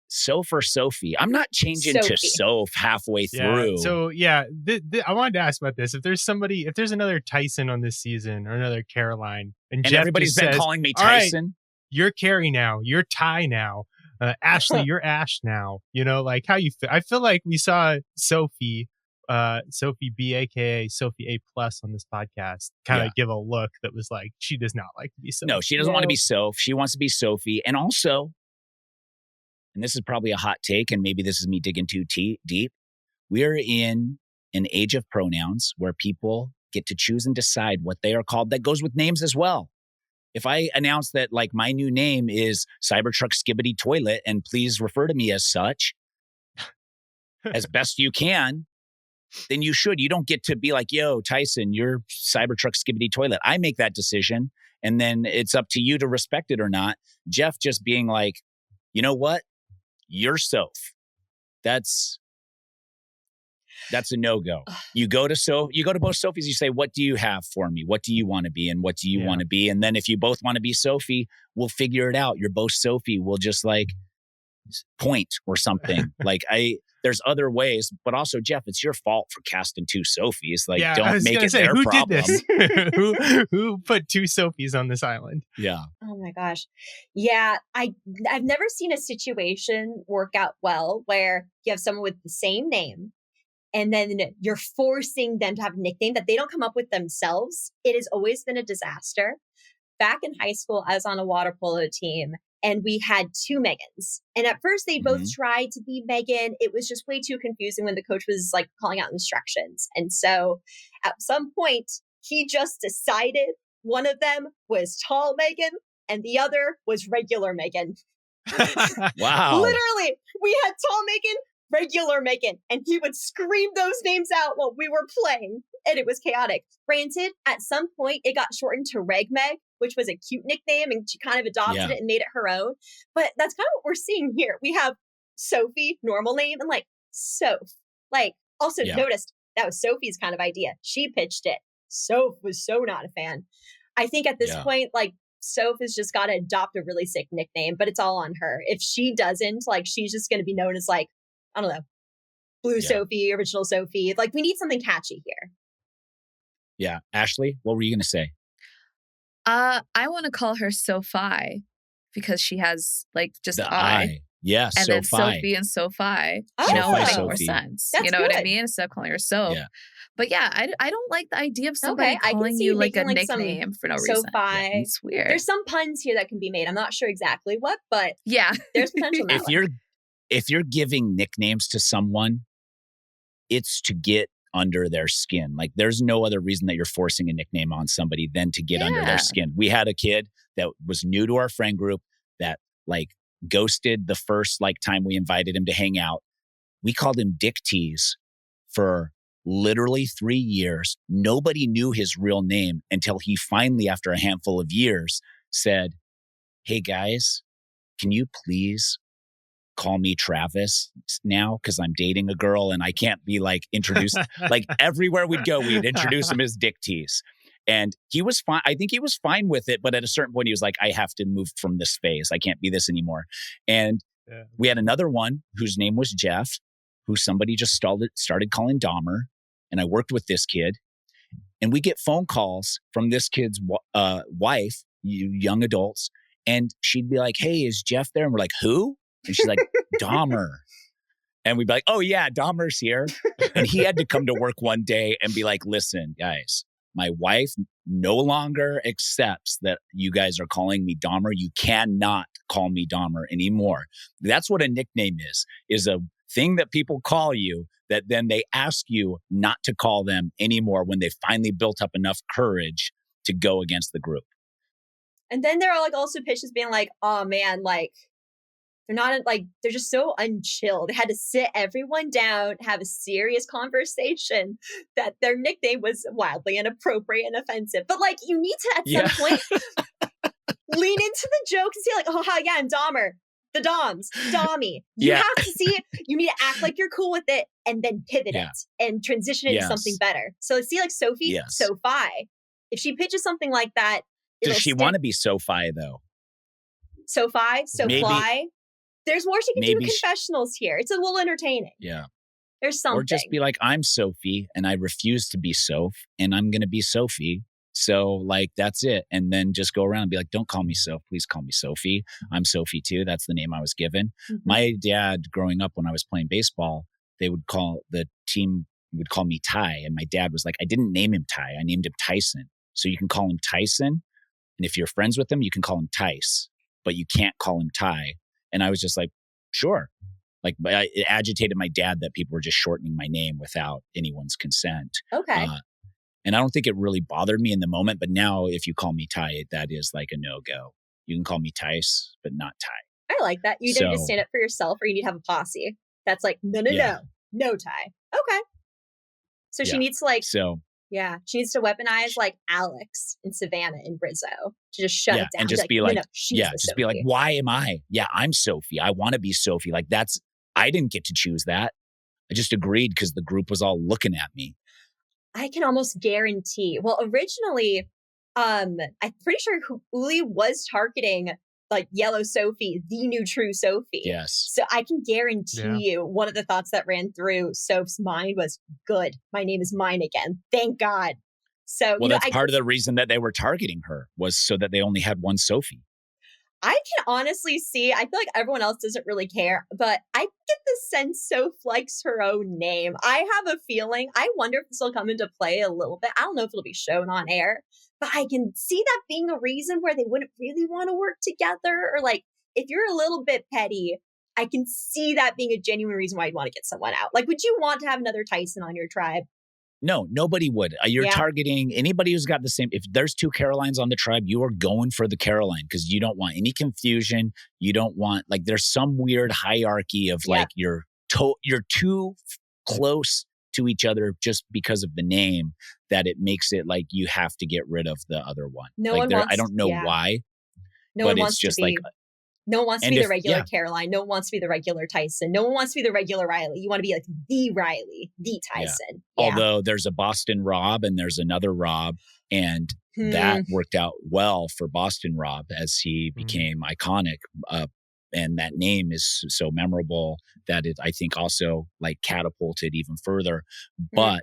Soph or Sophie? I'm not changing to Soph halfway through. So I wanted to ask about this. If there's another Tyson on this season or another Caroline, and Jeff everybody's been calling me Tyson. Right, you're Carrie now. You're Ty now. Ashleigh, you're Ash now. You know, like how you feel. I feel like we saw Sophie B, aka Sophie A+ on this podcast, kind of give a look that was like she does not like to be Sophie. No, she doesn't want to be Soph. She wants to be Sophie, and also. And this is probably a hot take, and maybe this is me digging too deep. We're in an age of pronouns where people get to choose and decide what they are called. That goes with names as well. If I announce that like my new name is Cybertruck Skibbity Toilet, and please refer to me as such, as best you can, then you should. You don't get to be like, yo, Tyson, you're Cybertruck Skibbity Toilet. I make that decision, and then it's up to you to respect it or not. Jeff just being like, you know what? You're Soph. That's a no-go. You go to both Sophies, you say, what do you have for me? What do you want to be? And what do you want to be? And then if you both want to be Sophie, we'll figure it out. You're both Sophie. We'll just like point or something. There's other ways, but also Jeff, it's your fault for casting two Sophies. Like, don't make it their problem. Who did this? Who put two Sophies on this island? Yeah. Oh my gosh. Yeah, I've never seen a situation work out well where you have someone with the same name and then you're forcing them to have a nickname that they don't come up with themselves. It has always been a disaster. Back in high school, I was on a water polo team and we had 2 Megans. And at first they both tried to be Megan. It was just way too confusing when the coach was like calling out instructions. And so at some point, he just decided one of them was tall Megan and the other was regular Megan. Wow. Literally, we had tall Megan, regular Megan, and he would scream those names out while we were playing, and it was chaotic. Granted, at some point, it got shortened to Reg Meg, which was a cute nickname, and she kind of adopted it and made it her own. But that's kind of what we're seeing here. We have Sophie, normal name, and like Soph. Like, also noticed that was Sophie's kind of idea. She pitched it. Soph was so not a fan. I think at this point, like, Soph has just got to adopt a really sick nickname, but it's all on her. If she doesn't, like, she's just going to be known as, like, I don't know, Blue Sophie, Original Sophie. Like, we need something catchy here. Yeah. Ashleigh, what were you going to say? I want to call her Sophie because she has, like, just the I. Yeah, and Sophie. then Sophie and Sophie. Oh. You know, would make Sophie. more sense. That's you know good. what I mean? Instead of calling her Soph. Yeah. But yeah, I don't like the idea of somebody calling you like a nickname for no reason. Sophie. Yeah, it's weird. There's some puns here that can be made. I'm not sure exactly what, but there's potential. If you're giving nicknames to someone, it's to get under their skin. Like, there's no other reason that you're forcing a nickname on somebody than to get under their skin. We had a kid that was new to our friend group that like ghosted the first like time we invited him to hang out. We called him Dick Tease for literally 3 years. Nobody knew his real name until he finally, after a handful of years, said, "Hey guys, can you please call me Travis now? Because I'm dating a girl and I can't be like introduced." Like, everywhere we'd go, we'd introduce him as Dick Tease. And he was fine. I think he was fine with it. But at a certain point, he was like, I have to move from this phase. I can't be this anymore. And we had another one whose name was Jeff, who somebody just started calling Dahmer. And I worked with this kid. And we get phone calls from this kid's wife, young adults. And she'd be like, "Hey, is Jeff there?" And we're like, "Who?" And she's like, "Dahmer." And we'd be like, "Oh yeah, Dahmer's here." And he had to come to work one day and be like, "Listen, guys, my wife no longer accepts that you guys are calling me Dahmer. You cannot call me Dahmer anymore." That's what a nickname is a thing that people call you that then they ask you not to call them anymore when they finally built up enough courage to go against the group. And then there are like also pitches being like, "Oh man, like they're not like, they're just so unchill. They had to sit everyone down, have a serious conversation that their nickname was wildly inappropriate and offensive." But like, you need to at some point lean into the joke and say like, "Oh, hi, yeah, I'm Dahmer. The Doms, Dommy." You have to see it. You need to act like you're cool with it and then pivot it and transition it into something better. So see like Sophie, Sophie. If she pitches something like that, does she want to be Sophie though? Sophie, Sophie. There's more she can do in Maybe confessionals here. It's a little entertaining. Yeah. There's something. Or just be like, "I'm Sophie and I refuse to be Soph and I'm going to be Sophie. So like, that's it." And then just go around and be like, "Don't call me Soph. Please call me Sophie. I'm Sophie too. That's the name I was given." Mm-hmm. My dad growing up when I was playing baseball, the team would call me Ty. And my dad was like, "I didn't name him Ty. I named him Tyson. So you can call him Tyson. And if you're friends with him, you can call him Tice, but you can't call him Ty." And I was just like, sure. Like, it agitated my dad that people were just shortening my name without anyone's consent. Okay. And I don't think it really bothered me in the moment. But now if you call me Ty, that is like a no-go. You can call me Tice, but not Ty. I like that. You didn't just stand up for yourself, or you need to have a posse. That's like, no Ty. Okay. So she needs to like... she needs to weaponize like Alex and Savannah and Rizzo to just shut it down. And just be like, be like, "Why am I? Yeah, I'm Sophie. I want to be Sophie." Like, I didn't get to choose that. I just agreed because the group was all looking at me. I can almost guarantee. Well, originally, I'm pretty sure Uli was targeting like Yellow Sophie, the new true Sophie. Yes. So I can guarantee you one of the thoughts that ran through Soph's mind was, "Good, my name is mine again. Thank God." So that's part of the reason that they were targeting her was so that they only had one Sophie. I can honestly see, I feel like everyone else doesn't really care, but I get the sense Soph likes her own name. I have a feeling, I wonder if this will come into play a little bit. I don't know if it'll be shown on air, but I can see that being a reason where they wouldn't really want to work together. Or like, if you're a little bit petty, I can see that being a genuine reason why you'd want to get someone out. Like, would you want to have another Tyson on your tribe? No, nobody would. You're targeting anybody who's got the same. If there's 2 Carolines on the tribe, you are going for the Caroline because you don't want any confusion. You don't want, like, there's some weird hierarchy of like you're too close to each other just because of the name that it makes it like you have to get rid of the other one. No like one wants. I don't know why. No but one it's wants just to be. like. No one wants to be the regular Caroline. No one wants to be the regular Tyson. No one wants to be the regular Riley. You want to be like the Riley, the Tyson. Yeah. Although there's a Boston Rob and there's another Rob, and that worked out well for Boston Rob as he became iconic. And that name is so memorable that it, I think, also like catapulted even further. But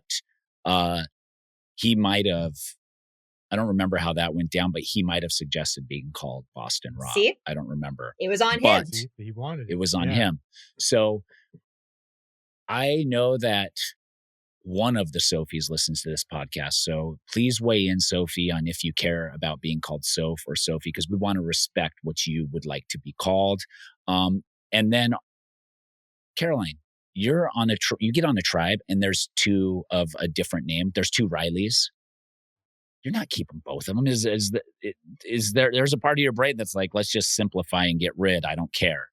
he might have. I don't remember how that went down, but he might have suggested being called Boston Rob. See? I don't remember. It was on but him. He wanted it. It was on him. So I know that one of the Sophies listens to this podcast. So please weigh in, Sophie, on if you care about being called Soph or Sophie, because we want to respect what you would like to be called. And then, Caroline, you're on you get on a tribe and there's 2 of a different name. There's 2 Rileys. You're not keeping both of them. There's a part of your brain that's like, let's just simplify and get rid. I don't care.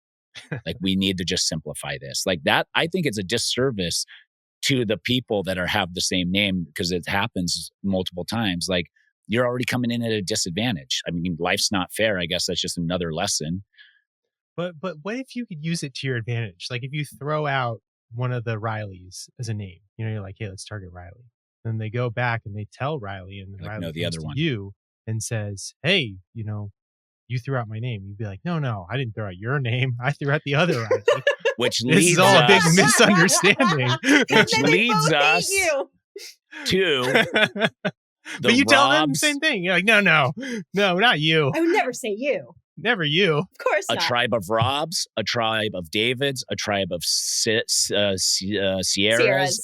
Like, we need to just simplify this. Like that, I think it's a disservice to the people that have the same name because it happens multiple times. Like, you're already coming in at a disadvantage. I mean, life's not fair. I guess that's just another lesson. But what if you could use it to your advantage? Like, if you throw out one of the Rileys as a name, you're like, hey, let's target Riley. Then they go back and they tell Riley, and then Riley the other comes one. to you and says, hey, you threw out my name. You'd be like, no, I didn't throw out your name. I threw out the other Riley. Which this leads is all a big misunderstanding. Which leads us to but you tell them the same thing. You're like, no, not you. I would never say you. Never you. Of course not. A tribe of Robs, a tribe of Davids, a tribe of Sierras,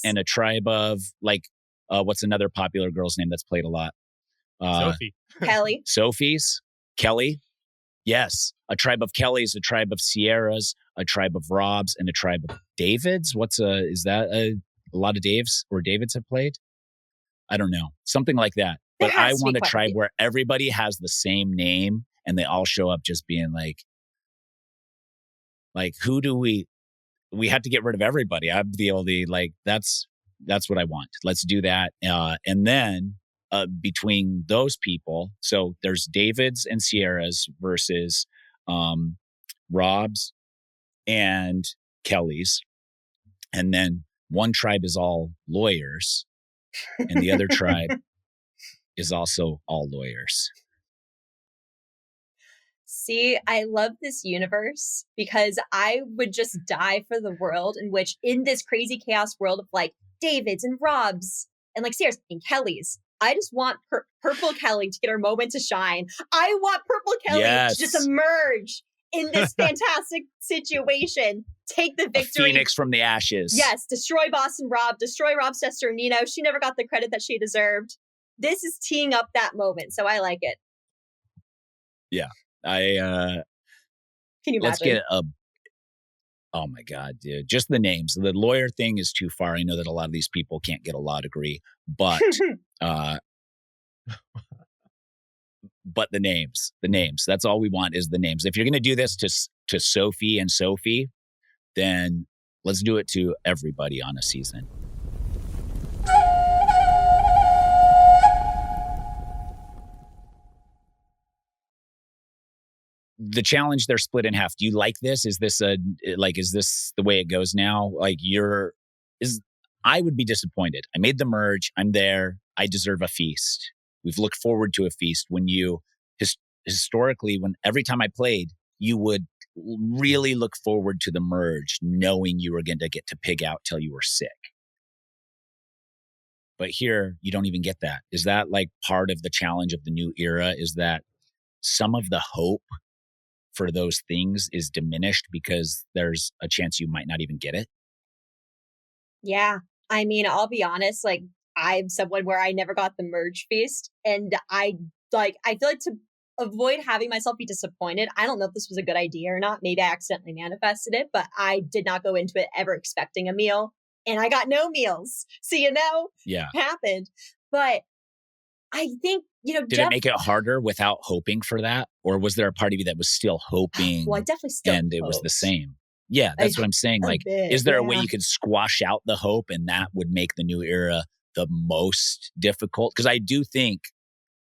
and a tribe of, like, what's another popular girl's name that's played a lot? Sophie. Kelly. Sophie's. Kelly. Yes. A tribe of Kellys, a tribe of Sierras, a tribe of Robs, and a tribe of Davids. Is that a lot of Daves or Davids have played? I don't know. Something like that. But I want a tribe where everybody has the same name and they all show up just being like, who do we have to get rid of everybody. I'd be able to, like, that's what I want. Let's do that. And then between those people, so there's Davids and Sierras versus Robs and Kellys. And then one tribe is all lawyers and the other tribe is also all lawyers. See, I love this universe because I would just die for the world in which, in this crazy chaos world of like Davids and Robs and like Sierras and Kellys, I just want Purple Kelly to get her moment to shine. I want Purple Kelly to just emerge in this fantastic situation. Take the victory. A phoenix from the ashes. Yes, destroy Boston Rob, destroy Rob's sister Nino. She never got the credit that she deserved. This is teeing up that moment, so I like it. Yeah. Can you imagine? Let's get oh my God, dude. Just the names. The lawyer thing is too far. I know that a lot of these people can't get a law degree, but but the names. That's all we want is the names. If you're going to do this to Sophie and Sophie, then let's do it to everybody on a season. The challenge, they're split in half. Do you like this? Is this the way it goes now? I would be disappointed. I made the merge. I'm there. I deserve a feast. We've looked forward to a feast. When you, historically, every time I played, you would really look forward to the merge, knowing you were going to get to pig out till you were sick. But here, you don't even get that. Is that like part of the challenge of the new era? Is that some of the hope for those things is diminished because there's a chance you might not even get it. Yeah. I mean, I'll be honest, like I'm someone where I never got the merge feast. And I feel like to avoid having myself be disappointed, I don't know if this was a good idea or not. Maybe I accidentally manifested it, but I did not go into it ever expecting a meal. And I got no meals. So, Yeah. it happened. But I think, Did it make it harder without hoping for that? Or was there a part of you that was still hoping? Well, I definitely still and it was the same. Yeah, that's what I'm saying. Like, bit, is there a way you could squash out the hope and that would make the new era the most difficult? Because I do think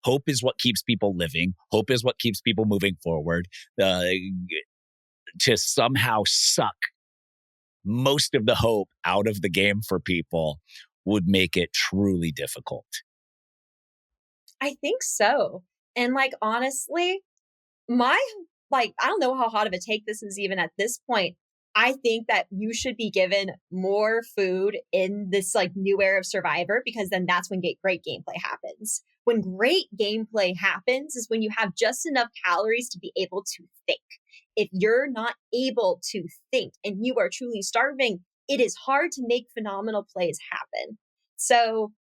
hope is what keeps people living. Hope is what keeps people moving forward. To somehow suck most of the hope out of the game for people would make it truly difficult. I think so. And honestly, I don't know how hot of a take this is even at this point. I think that you should be given more food in this new era of Survivor, because then that's when great gameplay happens. When great gameplay happens is when you have just enough calories to be able to think. If you're not able to think and you are truly starving, it is hard to make phenomenal plays happen. So,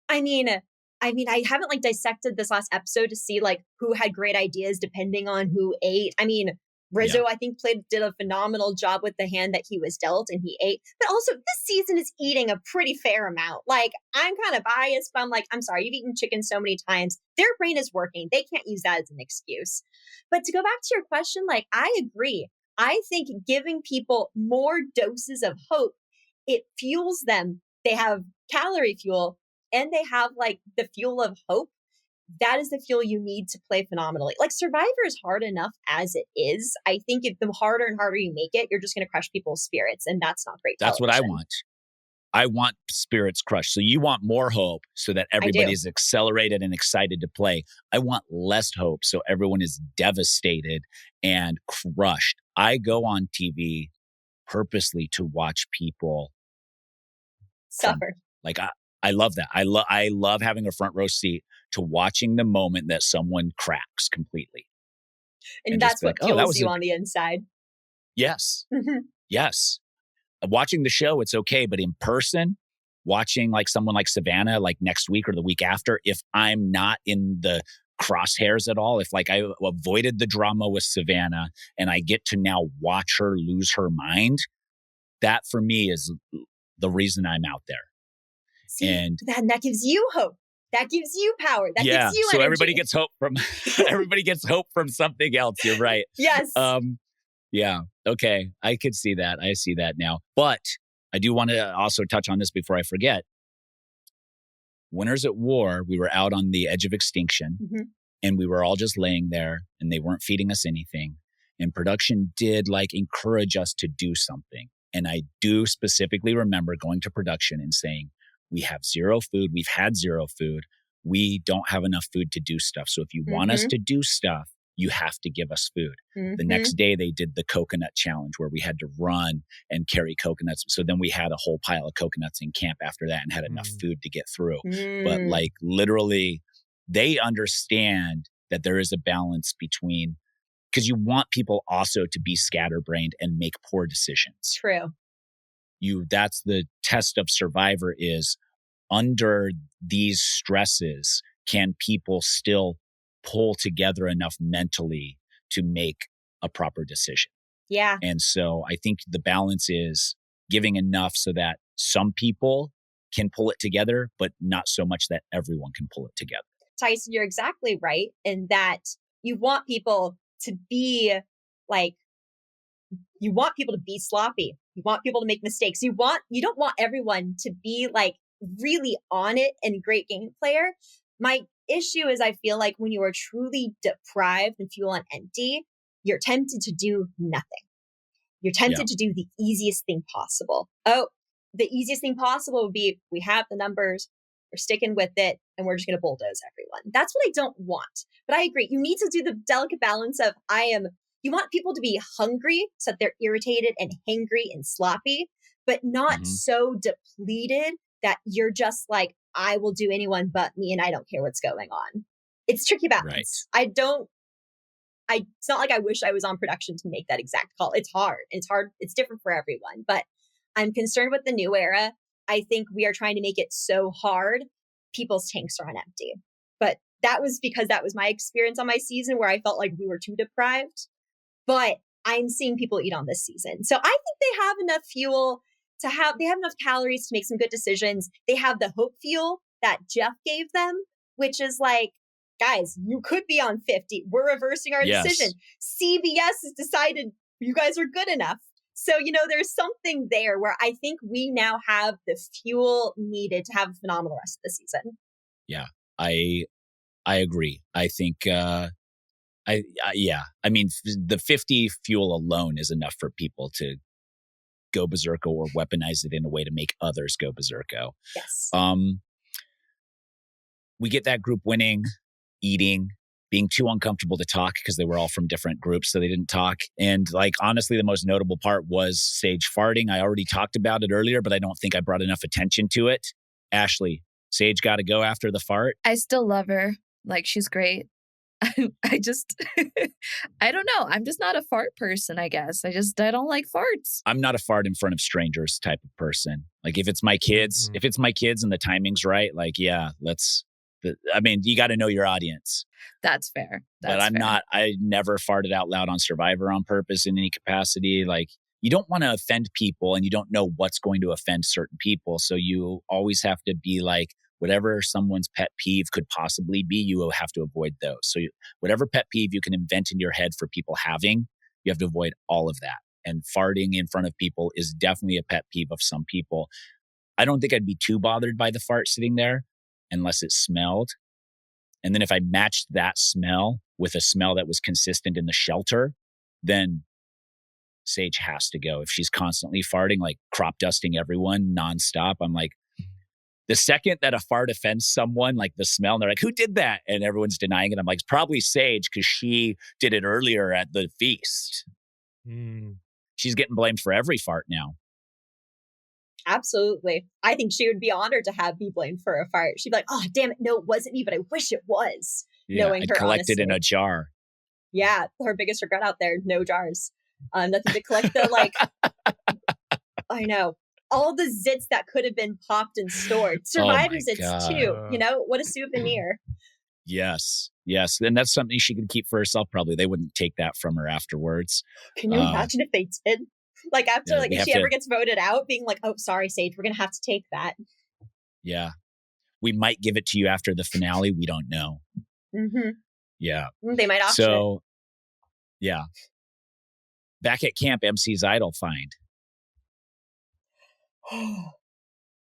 I haven't dissected this last episode to see who had great ideas depending on who ate. Rizzo, yeah. I think did a phenomenal job with the hand that he was dealt and he ate. But also this season is eating a pretty fair amount. I'm kind of biased, but I'm sorry, you've eaten chicken so many times. Their brain is working. They can't use that as an excuse. But to go back to your question, I agree. I think giving people more doses of hope, it fuels them. They have calorie fuel and they have the fuel of hope. That is the fuel you need to play phenomenally. Survivor is hard enough as it is. I think if the harder and harder you make it, you're just going to crush people's spirits, and that's not great television. That's what I want. I want spirits crushed. So you want more hope so that everybody's accelerated and excited to play. I want less hope so everyone is devastated and crushed. I go on TV purposely to watch people suffer. I love that. I love having a front row seat to watching the moment that someone cracks completely. And that's what kills you on the inside. Yes. Yes. Watching the show, it's okay. But in person, watching someone like Savannah, next week or the week after, if I'm not in the crosshairs at all, if I avoided the drama with Savannah and I get to now watch her lose her mind, that for me is the reason I'm out there. See, and that gives you hope. That gives you power. That gives you so energy. Everybody gets hope from something else. You're right. Yes. Yeah. Okay. I could see that. I see that now. But I do want to also touch on this before I forget. Winners at War, we were out on the edge of extinction, and we were all just laying there, and they weren't feeding us anything. And production did encourage us to do something. And I do specifically remember going to production and saying, we have zero food. We've had zero food. We don't have enough food to do stuff. So if you want us to do stuff, you have to give us food. The next day they did the coconut challenge where we had to run and carry coconuts. So then we had a whole pile of coconuts in camp after that and had enough food to get through. But literally they understand that there is a balance between, because you want people also to be scatterbrained and make poor decisions. True. That's the test of Survivor is under these stresses, can people still pull together enough mentally to make a proper decision? Yeah. And so I think the balance is giving enough so that some people can pull it together, but not so much that everyone can pull it together. Tyson, you're exactly right in that you want people to be you want people to be sloppy. You want people to make mistakes. You don't want everyone to be really on it and great game player. My issue is I feel like when you are truly deprived and fuel on empty, you're tempted to do nothing. You're tempted to do the easiest thing possible. Oh, the easiest thing possible would be we have the numbers, we're sticking with it, and we're just going to bulldoze everyone. That's what I don't want. But I agree. You need to do the delicate balance of you want people to be hungry so that they're irritated and hangry and sloppy, but not so depleted that you're just I will do anyone but me and I don't care what's going on. It's tricky balance. Right. it's not like I wish I was on production to make that exact call. It's hard. It's different for everyone, but I'm concerned with the new era. I think we are trying to make it so hard. People's tanks are on empty, but that was because that was my experience on my season where I felt like we were too deprived, but I'm seeing people eat on this season. So I think they have enough fuel they have enough calories to make some good decisions. They have the hope fuel that Jeff gave them, which is like, guys, you could be on 50. We're reversing our decision. CBS has decided you guys are good enough. So, there's something there where I think we now have the fuel needed to have a phenomenal rest of the season. Yeah, I agree. I think, the 50 fuel alone is enough for people to go berserko or weaponize it in a way to make others go berserko. Yes. We get that group winning, eating, being too uncomfortable to talk because they were all from different groups, so they didn't talk. And honestly, the most notable part was Sage farting. I already talked about it earlier, but I don't think I brought enough attention to it. Ashleigh, Sage got to go after the fart. I still love her. She's great. I just, I don't know. I'm just not a fart person, I guess. I don't like farts. I'm not a fart in front of strangers type of person. If it's my kids, and the timing's right, you got to know your audience. That's fair. I never farted out loud on Survivor on purpose in any capacity. You don't want to offend people and you don't know what's going to offend certain people. So you always have to be whatever someone's pet peeve could possibly be, you will have to avoid those. So whatever pet peeve you can invent in your head for people having, you have to avoid all of that. And farting in front of people is definitely a pet peeve of some people. I don't think I'd be too bothered by the fart sitting there unless it smelled. And then if I matched that smell with a smell that was consistent in the shelter, then Sage has to go. If she's constantly farting, crop dusting everyone nonstop, I'm the second that a fart offends someone, the smell, and they're like, who did that? And everyone's denying it. I'm it's probably Sage because she did it earlier at the feast. She's getting blamed for every fart now. Absolutely. I think she would be honored to have me blamed for a fart. She'd be like, oh, damn it. No, it wasn't me, but I wish it was. Yeah, knowing her collected honesty. in a jar. Yeah. Her biggest regret out there, no jars. Nothing to collect the I know. All the zits that could have been popped and stored. Survivor zits too. What a souvenir. Yes. And that's something she could keep for herself probably. They wouldn't take that from her afterwards. Can you imagine if they did? After, if she ever gets voted out, being oh, sorry, Sage, we're going to have to take that. Yeah. We might give it to you after the finale. We don't know. Mm-hmm. Yeah. They might auction it. Yeah. Back at camp, MC's idol find.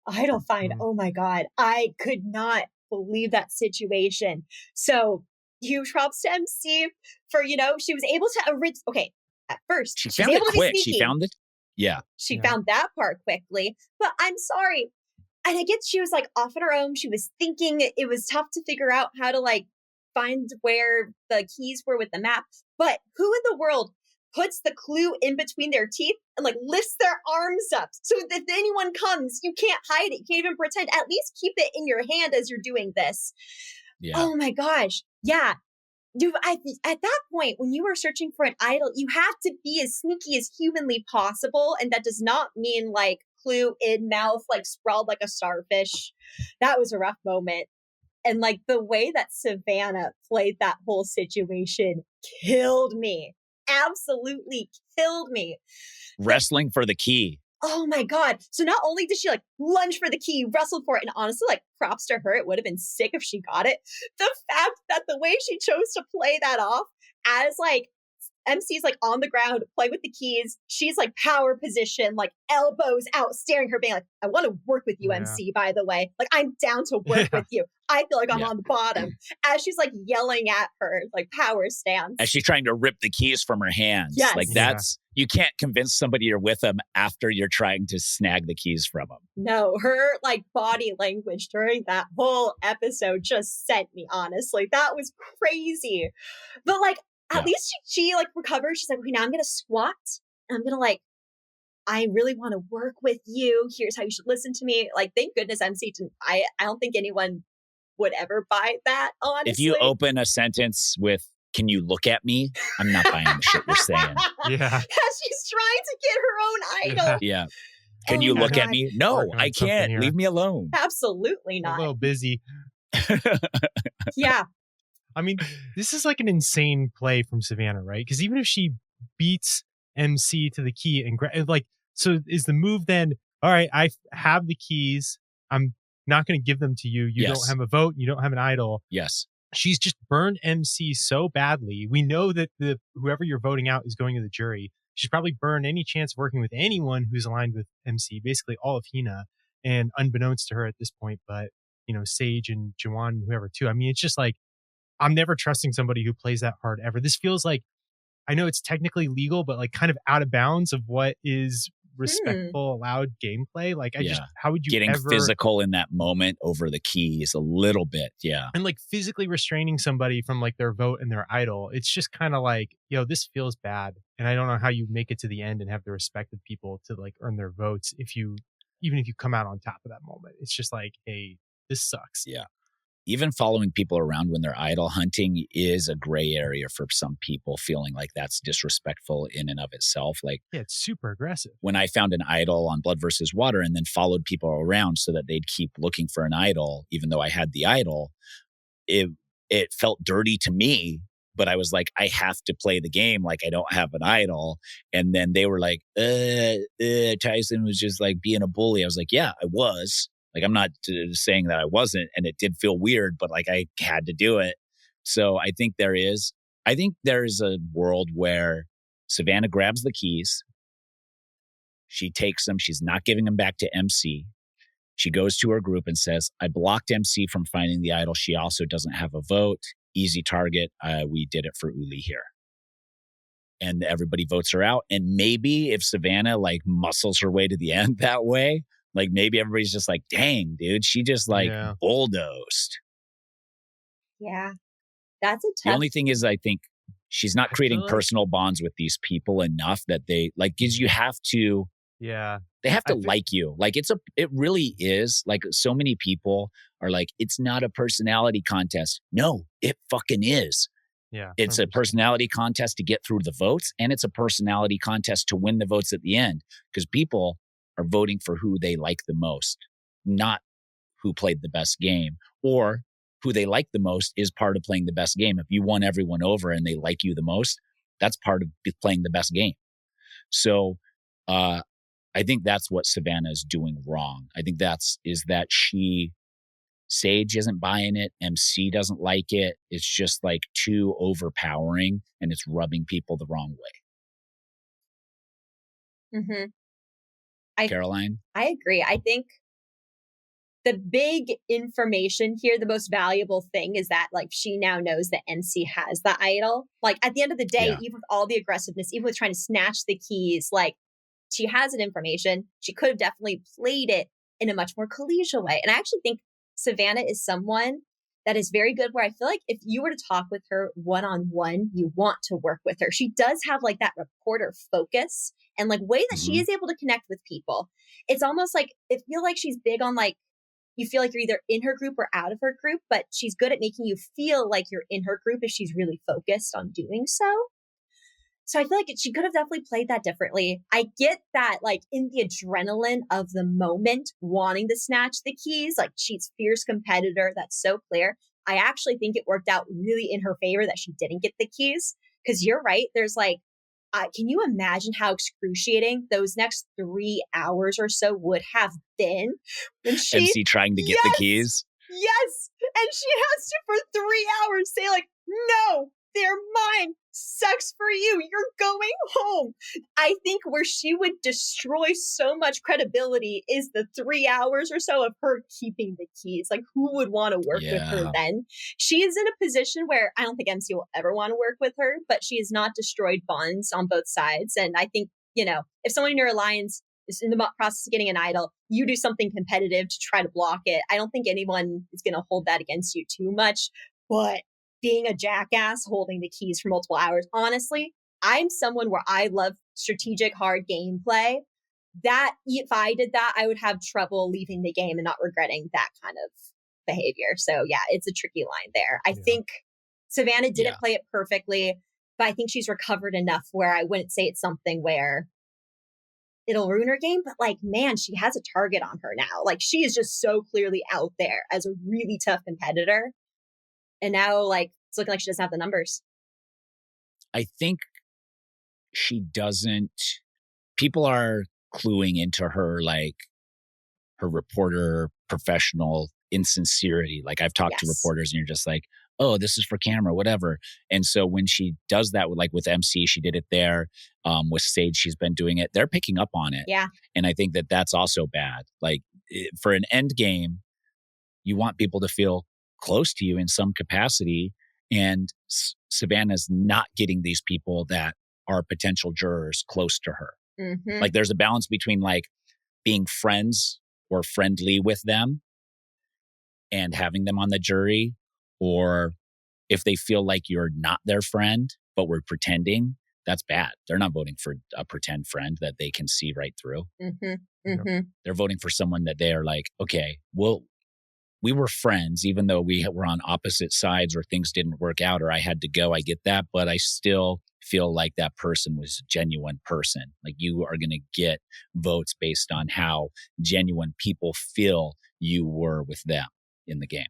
Idol find. Oh my God. I could not believe that situation. So huge props to MC for, she was able to okay. At first, she found it quick. She found it. Yeah. She found that part quickly. But I'm sorry. And I get she was off on her own. She was thinking it was tough to figure out how to find where the keys were with the map. But who in the world puts the clue in between their teeth and lifts their arms up so that if anyone comes, you can't hide it. You can't even pretend. At least keep it in your hand as you're doing this. Yeah. Oh my gosh. Yeah. At that point, when you are searching for an idol, you have to be as sneaky as humanly possible. And that does not mean clue in mouth, sprawled like a starfish. That was a rough moment. And the way that Savannah played that whole situation killed me. Absolutely killed me. Wrestling for the key. Oh my God. So not only did she lunge for the key, wrestled for it, and honestly, props to her. It would have been sick if she got it. The fact that the way she chose to play that off as MC's on the ground, playing with the keys. She's power position, elbows out, staring her, being I want to work with you, MC, by the way. I'm down to work with you. I feel I'm on the bottom. As she's yelling at her, power stance. As she's trying to rip the keys from her hands. Yes. You can't convince somebody you're with them after you're trying to snag the keys from them. No, her body language during that whole episode just sent me, honestly. That was crazy. But at least she recovered. She's okay, now I'm going to squat. And I'm going to I really want to work with you. Here's how you should listen to me. Thank goodness MC didn't. I don't think anyone would ever buy that, honestly. If you open a sentence with Can you look at me? I'm not buying the shit you're saying. Yeah. As she's trying to get her own idol. Yeah. Can Oh you my look at God. me? No, Working on I something can't. here. Leave me alone. Absolutely A not. little busy. Yeah. I mean, this is like an insane play from Savannah, right? Because even if she beats MC to the key and so is the move then, all right, I have the keys. I'm not going to give them to you. You don't Yes. have a vote. You don't have an idol. Yes. She's just burned MC so badly. We know that whoever you're voting out is going to the jury. She's probably burned any chance of working with anyone who's aligned with MC, basically all of Hina, and unbeknownst to her at this point, but Sage and Jawan and whoever too. I mean, it's just like, I'm never trusting somebody who plays that hard ever. This feels like, I know it's technically legal, but like kind of out of bounds of what is respectful, allowed gameplay. Like, how would you getting ever physical in that moment over the keys a little bit? Yeah. and like physically restraining somebody from like their vote and their idol. It's just kind of like, this feels bad. And I don't know how you make it to the end and have the respect of people to like earn their votes even if you come out on top of that moment. It's just like, hey, this sucks. Yeah. Even following people around when they're idol hunting is a gray area for some people, feeling like that's disrespectful in and of itself. Like, yeah, it's super aggressive. When I found an idol on Blood versus Water and then followed people around so that they'd keep looking for an idol, even though I had the idol, it felt dirty to me. But I was like, I have to play the game like I don't have an idol. And then they were like, Tyson was just like being a bully. I was like, yeah, I was. Like, I'm not saying that I wasn't, and it did feel weird, but like I had to do it. So I think there is a world where Savannah grabs the keys. She takes them. She's not giving them back to MC. She goes to her group and says, I blocked MC from finding the idol. She also doesn't have a vote. Easy target. We did it for Uli here. And everybody votes her out. And maybe if Savannah like muscles her way to the end that way, like maybe everybody's just like, dang, dude, she just like bulldozed. Yeah. That's a tough. The only thing is, I think she's not creating personal bonds with these people enough that they like, because you have to, they have to like you. Like it really is like, so many people are like, it's not a personality contest. No, it fucking is. Yeah. It's 100%. A personality contest to get through the votes, and it's a personality contest to win the votes at the end, because people are voting for who they like the most, not who played the best game, or who they like the most is part of playing the best game. If you won everyone over and they like you the most, that's part of playing the best game. So I think that's what Savannah is doing wrong. I think that Sage isn't buying it. MC doesn't like it. It's just like too overpowering, and it's rubbing people the wrong way. Mm-hmm. Caroline? I agree. I think the big information here, the most valuable thing is that like she now knows that MC has the idol. Like at the end of the day, even with all the aggressiveness, even with trying to snatch the keys, like she has an information. She could have definitely played it in a much more collegial way. And I actually think Savannah is someone that is very good, where I feel like if you were to talk with her one-on-one, you want to work with her. She does have like that reporter focus and like way that she is able to connect with people. It's almost like, it feels like she's big on like, you feel like you're either in her group or out of her group, but she's good at making you feel like you're in her group if she's really focused on doing so. So I feel like she could have definitely played that differently. I get that, like, in the adrenaline of the moment, wanting to snatch the keys, like, she's fierce competitor. That's so clear. I actually think it worked out really in her favor that she didn't get the keys. Because you're right. There's like, can you imagine how excruciating those next 3 hours or so would have been when she MC trying to get the keys? Yes. And she has to, for 3 hours, say like, no, they're mine. Sucks for you. You're going home. I think where she would destroy so much credibility is the 3 hours or so of her keeping the keys. Like, who would want to work with her then? She is in a position where I don't think MC will ever want to work with her, but she has not destroyed bonds on both sides. And I think, you know, if someone in your alliance is in the process of getting an idol, you do something competitive to try to block it. I don't think anyone is going to hold that against you too much. But being a jackass holding the keys for multiple hours, honestly, I'm someone where I love strategic, hard gameplay. That if I did that, I would have trouble leaving the game and not regretting that kind of behavior. So yeah, it's a tricky line there. I think Savannah didn't play it perfectly, but I think she's recovered enough where I wouldn't say it's something where it'll ruin her game. But like, man, she has a target on her now. Like, she is just so clearly out there as a really tough competitor. And now, like, it's looking like she doesn't have the numbers. I think she doesn't. People are cluing into her, like, her reporter professional insincerity. Like, I've talked to reporters and you're just like, oh, this is for camera, whatever. And so when she does that, with MC, she did it there. With Sage, she's been doing it. They're picking up on it. Yeah. And I think that that's also bad. Like, for an end game, you want people to feel close to you in some capacity. And Savannah's not getting these people that are potential jurors close to her. Mm-hmm. Like, there's a balance between like being friends or friendly with them and having them on the jury, or if they feel like you're not their friend, but we're pretending, that's bad. They're not voting for a pretend friend that they can see right through. Mm-hmm. Mm-hmm. They're voting for someone that they are like, okay, well, we were friends, even though we were on opposite sides or things didn't work out or I had to go. I get that, but I still feel like that person was a genuine person. Like, you are going to get votes based on how genuine people feel you were with them in the game.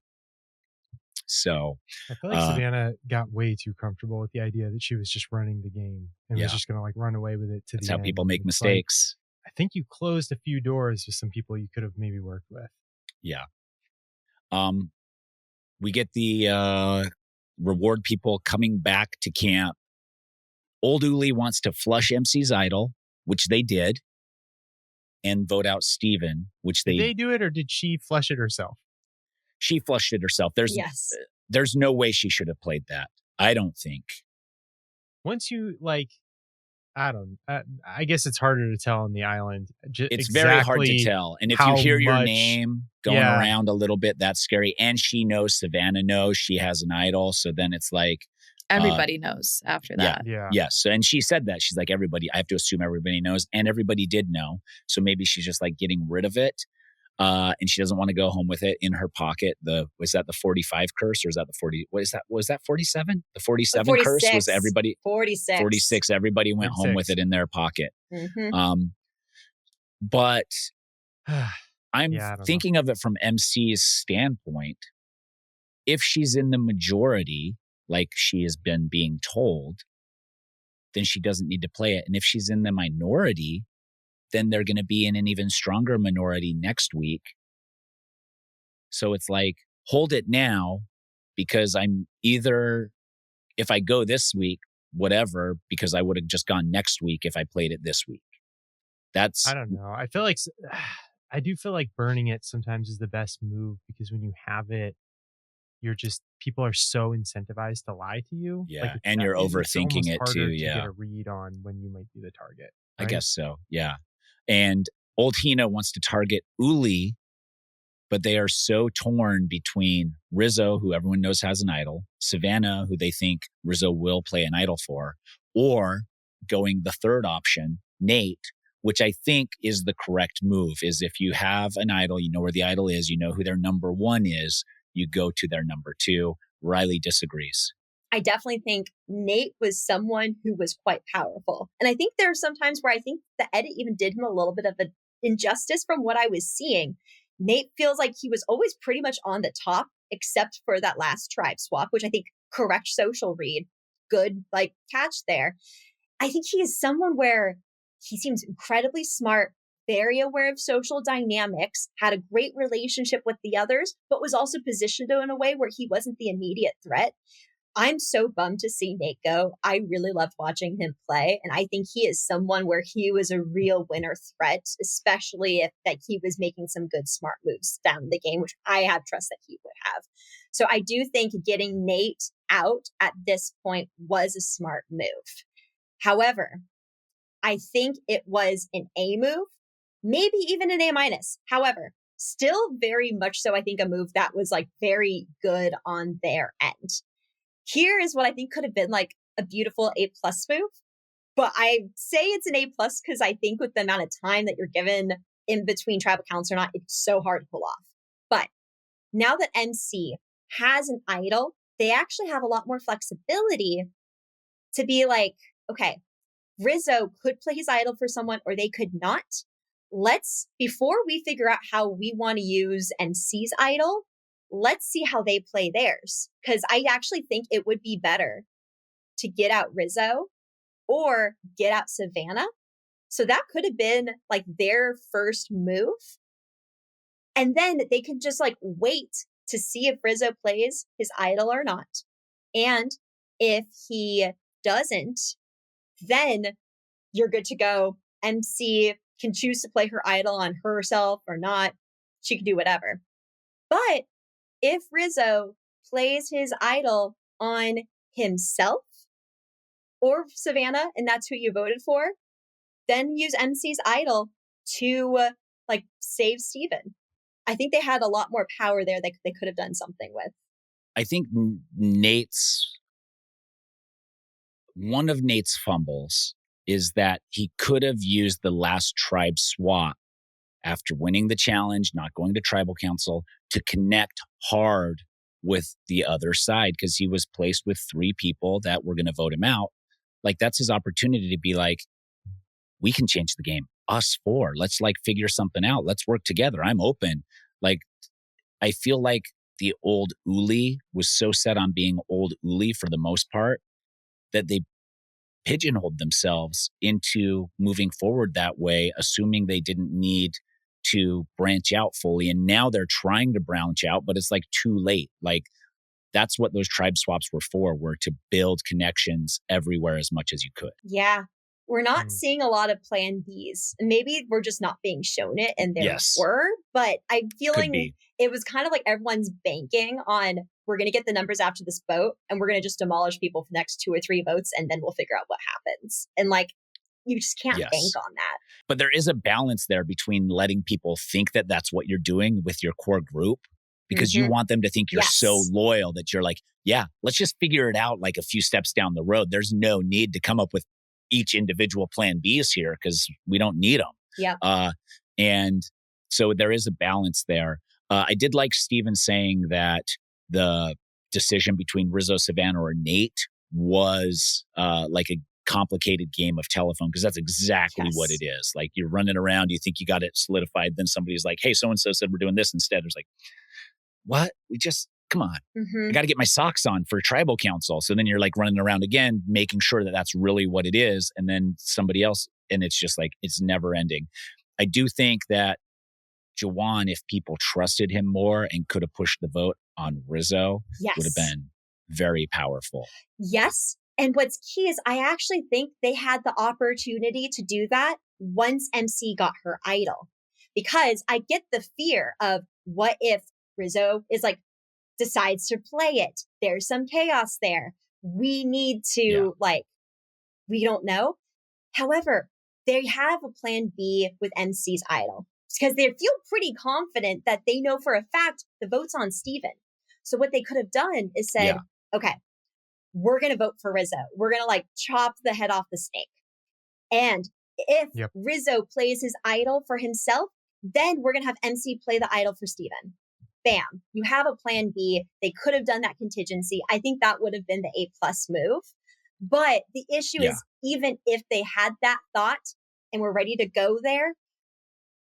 So I feel like Savannah got way too comfortable with the idea that she was just running the game and was just going to like run away with it to that's the how end. people make It's mistakes. Like, I think you closed a few doors with some people you could have maybe worked with. Yeah. We get the reward people coming back to camp. Old Uli wants to flush MC's idol, which they did, and vote out Steven, which Did they do it, or did she flush it herself? She flushed it herself. There's no way she should have played that. I don't think. Once you I guess it's harder to tell on the island. It's very hard to tell. And if you hear your name going around a little bit, that's scary. And she knows, Savannah knows she has an idol. So then it's like, everybody knows after that. Yeah. Yes. And she said that. She's like, everybody, I have to assume everybody knows. And everybody did know. So maybe she's just like getting rid of it. And she doesn't want to go home with it in her pocket. Was that the 45 curse, or is that the 40? What is that? Was that 47? The 47 curse was everybody. 46. 46. Everybody went 46. home with it in their pocket. Mm-hmm. But I'm thinking know. of it from MC's standpoint. If she's in the majority, like she has been being told, then she doesn't need to play it. And if she's in the minority, then they're going to be in an even stronger minority next week. So it's like, hold it now, because I'm either, if I go this week, whatever, because I would have just gone next week if I played it this week. I don't know. I feel like, I do feel like burning it sometimes is the best move, because when you have it, people are so incentivized to lie to you. Yeah. Like, And you're overthinking it too. Yeah. To get a read on when you might be the target. Right? I guess so. Yeah. And Old Hina wants to target Uli, but they are so torn between Rizzo, who everyone knows has an idol, Savannah, who they think Rizzo will play an idol for, or going the third option, Nate, which I think is the correct move. Is if you have an idol, you know where the idol is, you know who their number one is, you go to their number two. Riley disagrees. I definitely think Nate was someone who was quite powerful. And I think there are some times where I think the edit even did him a little bit of an injustice from what I was seeing. Nate feels like he was always pretty much on the top, except for that last tribe swap, which I think correct social read. Good, like, catch there. I think he is someone where he seems incredibly smart, very aware of social dynamics, had a great relationship with the others, but was also positioned in a way where he wasn't the immediate threat. I'm so bummed to see Nate go. I really loved watching him play. And I think he is someone where he was a real winner threat, especially if that he was making some good, smart moves down the game, which I have trust that he would have. So I do think getting Nate out at this point was a smart move. However, I think it was an A move, maybe even an A-. However, still very much so, I think a move that was like very good on their end. Here is what I think could have been like a beautiful A+ move. But I say it's an A+ because I think with the amount of time that you're given in between tribal counts or not, it's so hard to pull off. But now that MC has an idol they actually have a lot more flexibility to be like, okay, Rizzo could play his idol for someone or they could not. Before we figure out how we want to use MC's idol, let's see how they play theirs. Because I actually think it would be better to get out Rizzo or get out Savannah. So that could have been like their first move. And then they could just like wait to see if Rizzo plays his idol or not. And if he doesn't, then you're good to go. MC can choose to play her idol on herself or not. She can do whatever. But if Rizzo plays his idol on himself or Savannah, and that's who you voted for, then use MC's idol to like save Steven. I think they had a lot more power there that they could have done something with. I think one of Nate's fumbles is that he could have used the last tribe swap after winning the challenge, not going to tribal council, to connect hard with the other side, because he was placed with 3 people that were going to vote him out. Like, that's his opportunity to be like, we can change the game. Us 4. Let's like figure something out. Let's work together. I'm open. Like, I feel like the old Uli was so set on being old Uli for the most part that they pigeonholed themselves into moving forward that way, assuming they didn't need to branch out fully. And now they're trying to branch out, but it's like too late. Like, that's what those tribe swaps were to build connections everywhere as much as you could. Yeah. We're not seeing a lot of plan Bs. Maybe we're just not being shown it, and there were, but I'm feeling it was kind of like everyone's banking on, we're going to get the numbers after this vote and we're going to just demolish people for the next 2 or 3 votes and then we'll figure out what happens. And like, you just can't bank on that. But there is a balance there between letting people think that that's what you're doing with your core group, because you want them to think you're so loyal that you're like, yeah, let's just figure it out like a few steps down the road. There's no need to come up with each individual plan Bs here because we don't need them. Yeah. And so there is a balance there. I did like Steven saying that the decision between Rizzo, Savannah, or Nate was like a complicated game of telephone, because that's exactly what it is. Like, you're running around, you think you got it solidified, then somebody's like, hey, so-and-so said we're doing this instead. It's like, what? Come on. I got to get my socks on for tribal council. So then you're like running around again, making sure that that's really what it is. And then somebody else, and it's just like, it's never ending. I do think that Jawan, if people trusted him more and could have pushed the vote on Rizzo, would have been very powerful. Yes. And what's key is I actually think they had the opportunity to do that once MC got her idol, because I get the fear of, what if Rizzo is like, decides to play it? There's some chaos there. We need to we don't know. However, they have a plan B with MC's idol because they feel pretty confident that they know for a fact the vote's on Steven. So what they could have done is said, okay, we're going to vote for Rizzo. We're going to like chop the head off the snake. And if Rizzo plays his idol for himself, then we're going to have MC play the idol for Steven. Bam, you have a plan B. They could have done that contingency. I think that would have been the A+ move. But the issue is, even if they had that thought and were ready to go there,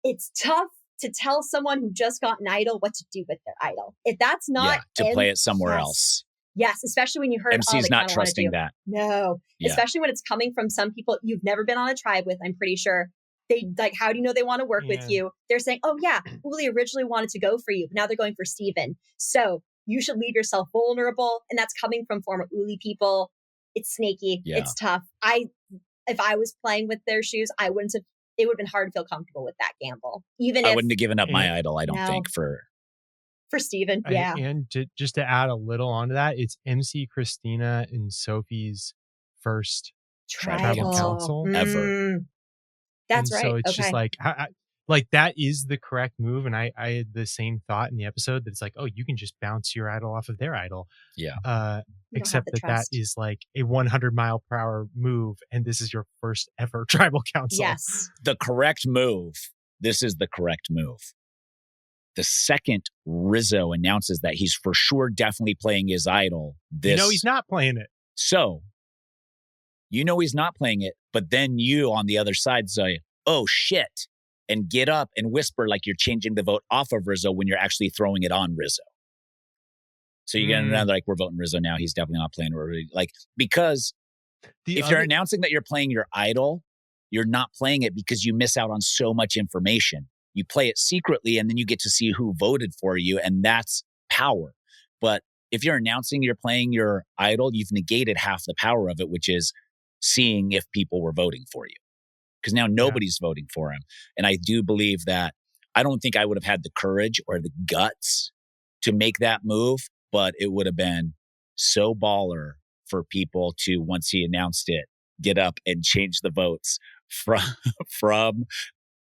it's tough to tell someone who just got an idol what to do with their idol. If that's not to play it somewhere else. Yes, especially when you heard MC's not trusting that. No, especially when it's coming from some people you've never been on a tribe with, I'm pretty sure. They like, how do you know they want to work with you? They're saying, oh yeah, Uli originally wanted to go for you, but now they're going for Steven. So you should leave yourself vulnerable. And that's coming from former Uli people. It's snaky. It's tough. If I was playing with their shoes, it would have been hard to feel comfortable with that gamble. I wouldn't have given up my idol, I don't think, for Steven. And just to add a little onto that, it's MC, Christina, and Sophie's first tribal council ever. That's right. So it's just like, that is the correct move. And I had the same thought in the episode that it's like, oh, you can just bounce your idol off of their idol. Except that is like a 100-mile-per-hour move. And this is your first ever tribal council. Yes. The correct move. This is the correct move. the second Rizzo announces that he's for sure definitely playing his idol, he's not playing it. So, he's not playing it, but then you on the other side say, oh shit, and get up and whisper like you're changing the vote off of Rizzo when you're actually throwing it on Rizzo. So you get another, like, we're voting Rizzo now. He's definitely not playing. Like, because if you're announcing that you're playing your idol, you're not playing it because you miss out on so much information. You play it secretly and then you get to see who voted for you, and that's power. But if you're announcing you're playing your idol, you've negated half the power of it, which is seeing if people were voting for you. Because now nobody's voting for him. And I do believe that I don't think I would have had the courage or the guts to make that move, but it would have been so baller for people to, once he announced it, get up and change the votes from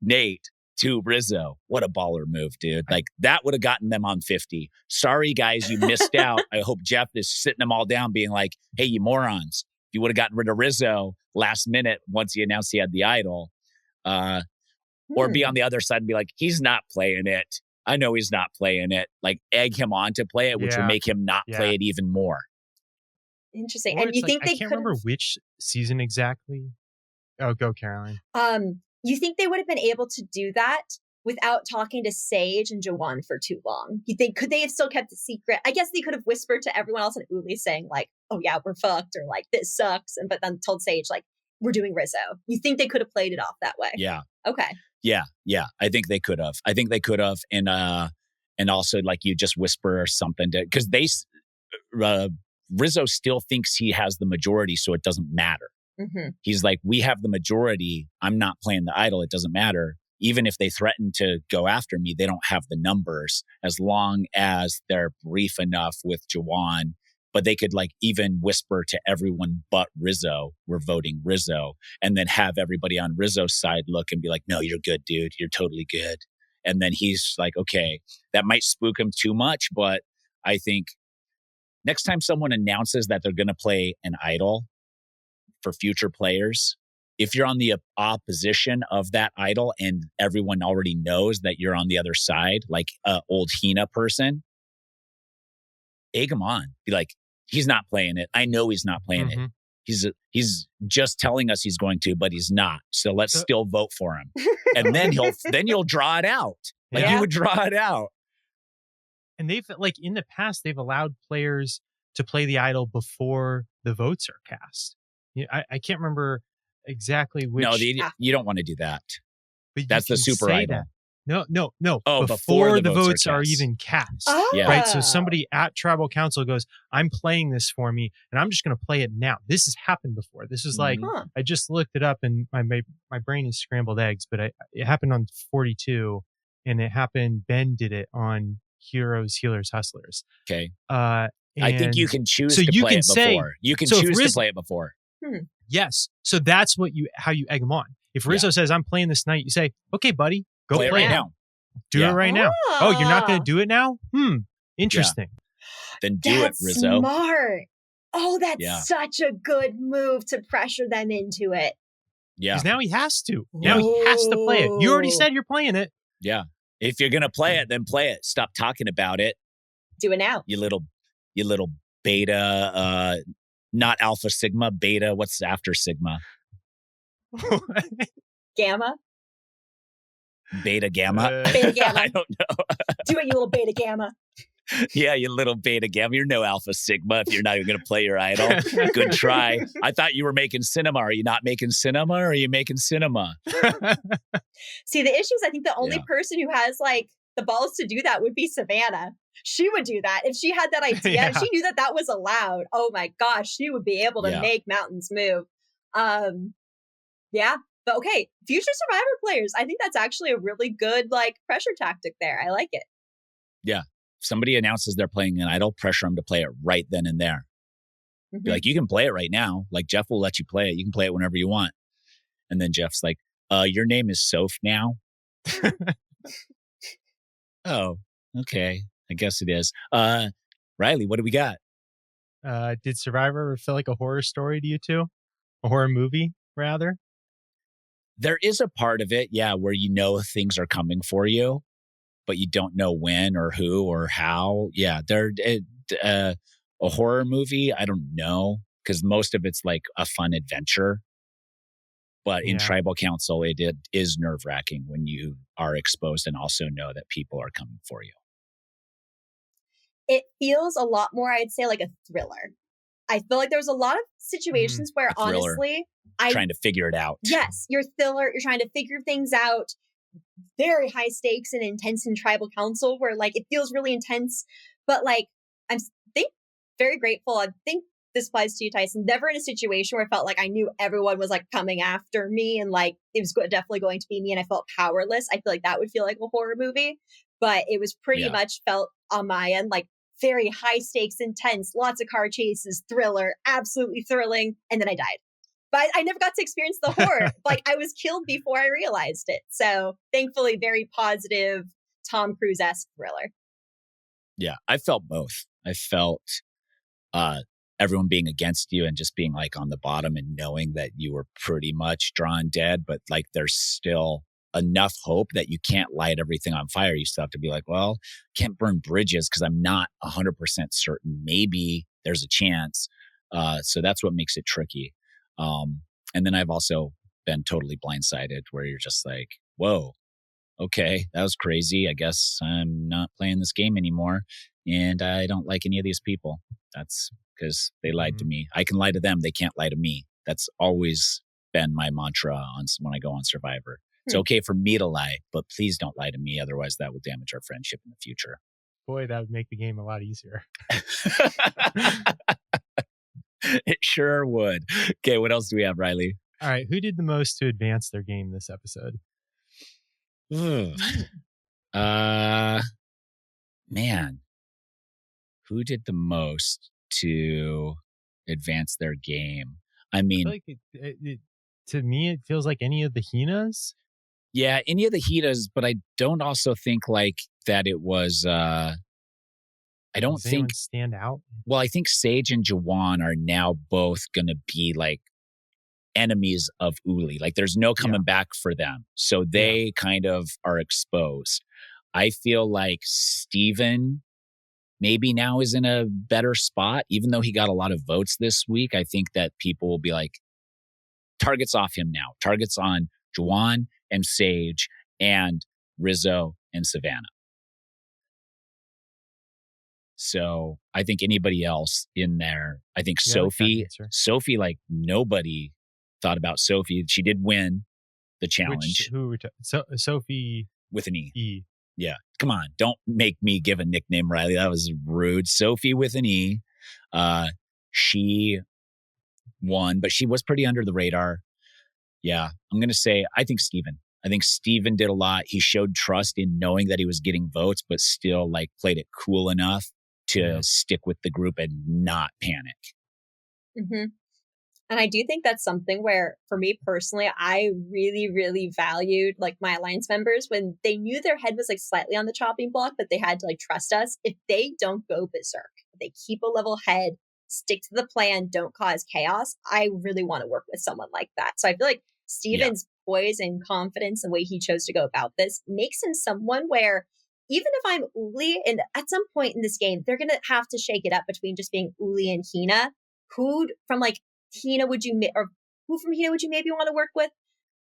Nate to Rizzo. What a baller move, dude. Like, that would have gotten them on 50. Sorry, guys, you missed out. I hope Jeff is sitting them all down being like, hey, you morons. If you would have gotten rid of Rizzo last minute once he announced he had the idol, or be on the other side and be like, he's not playing it. I know he's not playing it. Like, egg him on to play it, which would make him not play it even more. Interesting. Or And you think they I can't remember which season exactly. Oh, go Caroline. You think they would have been able to do that without talking to Sage and Jawan for too long? You think, could they have still kept it secret? I guess they could have whispered to everyone else in Uli saying like, oh yeah, we're fucked, or like, this sucks. But then told Sage like, we're doing Rizzo. You think they could have played it off that way? Yeah. Okay. Yeah. I think they could have. And also, like, you just whisper or something to, because Rizzo still thinks he has the majority, so it doesn't matter. Mm-hmm. He's like, we have the majority. I'm not playing the idol. It doesn't matter. Even if they threaten to go after me, they don't have the numbers, as long as they're brief enough with Jawan. But they could, like, even whisper to everyone but Rizzo, we're voting Rizzo, and then have everybody on Rizzo's side look and be like, no, you're good, dude. You're totally good. And then he's like, okay, that might spook him too much, but I think next time someone announces that they're going to play an idol for future players, if you're on the opposition of that idol and everyone already knows that you're on the other side, like an old Hina person, egg him on. Be like, he's not playing it. I know he's not playing it. He's just telling us he's going to, but he's not. So let's still vote for him. And then you'll draw it out. Like, you would draw it out. And they've, like, in the past, they've allowed players to play the idol before the votes are cast. I can't remember exactly which. No, you don't want to do that. That's the super idol. No. Oh, before the votes are even cast. Oh. Yeah. Right. So somebody at Tribal Council goes, I'm playing this for me, and I'm just going to play it now. This has happened before. This is like, I just looked it up, and my brain is scrambled eggs, but it happened on 42, and it happened, Ben did it on Heroes, Healers, Hustlers. Okay. I think you can choose to play it before. You can choose to play it before. Yes. So that's how you egg them on. If Rizzo says, I'm playing this night, you say, okay, buddy, go play it right now. Do it right now. Oh, you're not going to do it now? Interesting. Yeah. Then do it, Rizzo. Smart. Oh, that's such a good move to pressure them into it. Yeah. Because now he has to. Now he has to play it. You already said you're playing it. Yeah. If you're going to play it, then play it. Stop talking about it. Do it now. You little beta, not alpha, sigma, beta. What's after sigma? Gamma? Beta gamma? Beta gamma. I don't know. Do it, you little beta gamma. Yeah, you little beta gamma. You're no alpha sigma if you're not even going to play your idol. Good try. I thought you were making cinema. Are you not making cinema, or are you making cinema? See, the issue is I think the only person who has like the balls to do that would be Savannah. She would do that. If she had that idea, and she knew that was allowed, oh my gosh, she would be able to make mountains move. Yeah. But okay, future Survivor players, I think that's actually a really good like pressure tactic there. I like it. Yeah. If somebody announces they're playing an idol, pressure them to play it right then and there. Be like, you can play it right now. Like, Jeff will let you play it. You can play it whenever you want. And then Jeff's like, your name is Soph now? Oh, okay. I guess it is. Riley, what do we got? Did Survivor ever feel like a horror story to you two? A horror movie, rather? There is a part of it, where you know things are coming for you. but you don't know when or who or how. Yeah, a horror movie, I don't know, because most of it's like a fun adventure. But in tribal council, it is nerve-wracking when you are exposed and also know that people are coming for you. It feels a lot more, I'd say, like a thriller. I feel like there's a lot of situations where, honestly, trying to figure it out. Yes, you're thriller. You're trying to figure things out. Very high stakes and intense in tribal council, where like it feels really intense. But like, I'm very grateful. I think this applies to you, Tyson. Never in a situation where I felt like I knew everyone was like coming after me and like it was definitely going to be me and I felt powerless. I feel like that would feel like a horror movie, but it was pretty much felt on my end like very high stakes, intense, lots of car chases, thriller, absolutely thrilling. And then I died. But I never got to experience the horror. Like I was killed before I realized it. So thankfully, very positive Tom Cruise-esque thriller. Yeah, I felt both. I felt everyone being against you and just being like on the bottom and knowing that you were pretty much drawn dead, but like there's still enough hope that you can't light everything on fire. You still have to be like, well, can't burn bridges because I'm not 100% certain. Maybe there's a chance. So that's what makes it tricky. And then I've also been totally blindsided where you're just like, whoa, okay, that was crazy. I guess I'm not playing this game anymore. And I don't like any of these people. That's because they lied to me. I can lie to them. They can't lie to me. That's always been my mantra when I go on Survivor. It's okay for me to lie, but please don't lie to me. Otherwise, that will damage our friendship in the future. Boy, that would make the game a lot easier. It sure would. Okay, what else do we have, Riley? All right, who did the most to advance their game this episode? Man, who did the most to advance their game? I mean, I feel like to me, it feels like any of the Hinas. Yeah, any of the Hitas, but I don't also think like that it was. I don't think stand out. Well, I think Sage and Jawan are now both going to be like enemies of Uli. Like there's no coming back for them. So they kind of are exposed. I feel like Steven maybe now is in a better spot, even though he got a lot of votes this week. I think that people will be like, targets off him now. Targets on Jawan and Sage and Rizzo and Savannah. So I think anybody else in there, I think Sophie, like nobody thought about Sophie. She did win the challenge. Sophie with an E. E. Yeah. Come on. Don't make me give a nickname, Riley. That was rude. Sophie with an E. She won, but she was pretty under the radar. Yeah. I'm going to say, I think Steven. I think Steven did a lot. He showed trust in knowing that he was getting votes, but still like played it cool enough to stick with the group and not panic. Mm-hmm. And I do think that's something where, for me personally, I really, really valued like my alliance members when they knew their head was like slightly on the chopping block, but they had to like trust us. If they don't go berserk, if they keep a level head, stick to the plan, don't cause chaos, I really want to work with someone like that. So I feel like Steven's poise and confidence and the way he chose to go about this makes him someone where even if I'm Uli, and at some point in this game, they're going to have to shake it up between just being Uli and Hina. Who from Hina would you maybe want to work with?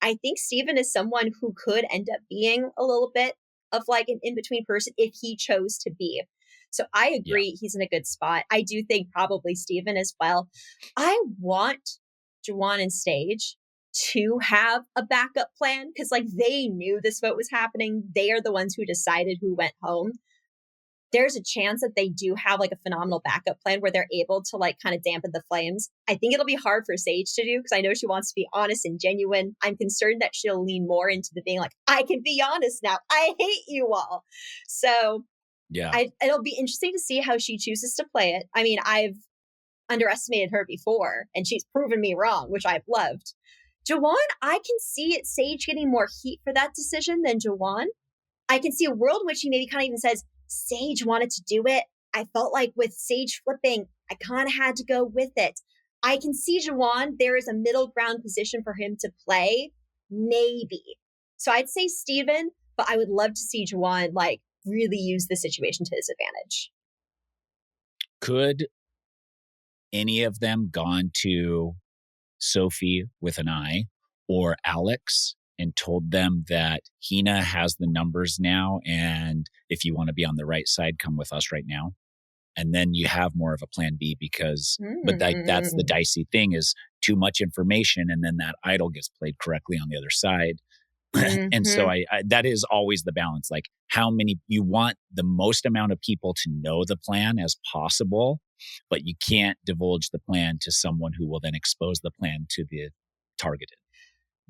I think Steven is someone who could end up being a little bit of like an in-between person if he chose to be. So I agree he's in a good spot. I do think probably Steven as well. I want Jawan and Sage to have a backup plan because like they knew this vote was happening. They are the ones who decided who went home. There's a chance that they do have like a phenomenal backup plan where they're able to like kind of dampen the flames. I think it'll be hard for Sage to do because I know she wants to be honest and genuine. I'm concerned that she'll lean more into the being like, I can be honest now. I hate you all. So it'll be interesting to see how she chooses to play it. I mean, I've underestimated her before and she's proven me wrong, which I've loved. Jawan, I can see Sage getting more heat for that decision than Jawan. I can see a world in which he maybe kind of even says, Sage wanted to do it. I felt like with Sage flipping, I kind of had to go with it. I can see Jawan, there is a middle ground position for him to play, maybe. So I'd say Steven, but I would love to see Jawan like really use the situation to his advantage. Could any of them gone to Sophie with an eye or Alex and told them that Hina has the numbers now, and if you want to be on the right side, come with us right now? And then you have more of a plan B because, but that's the dicey thing, is too much information, and then that idol gets played correctly on the other side. And so I that is always the balance. Like, how many, you want the most amount of people to know the plan as possible, but you can't divulge the plan to someone who will then expose the plan to the targeted.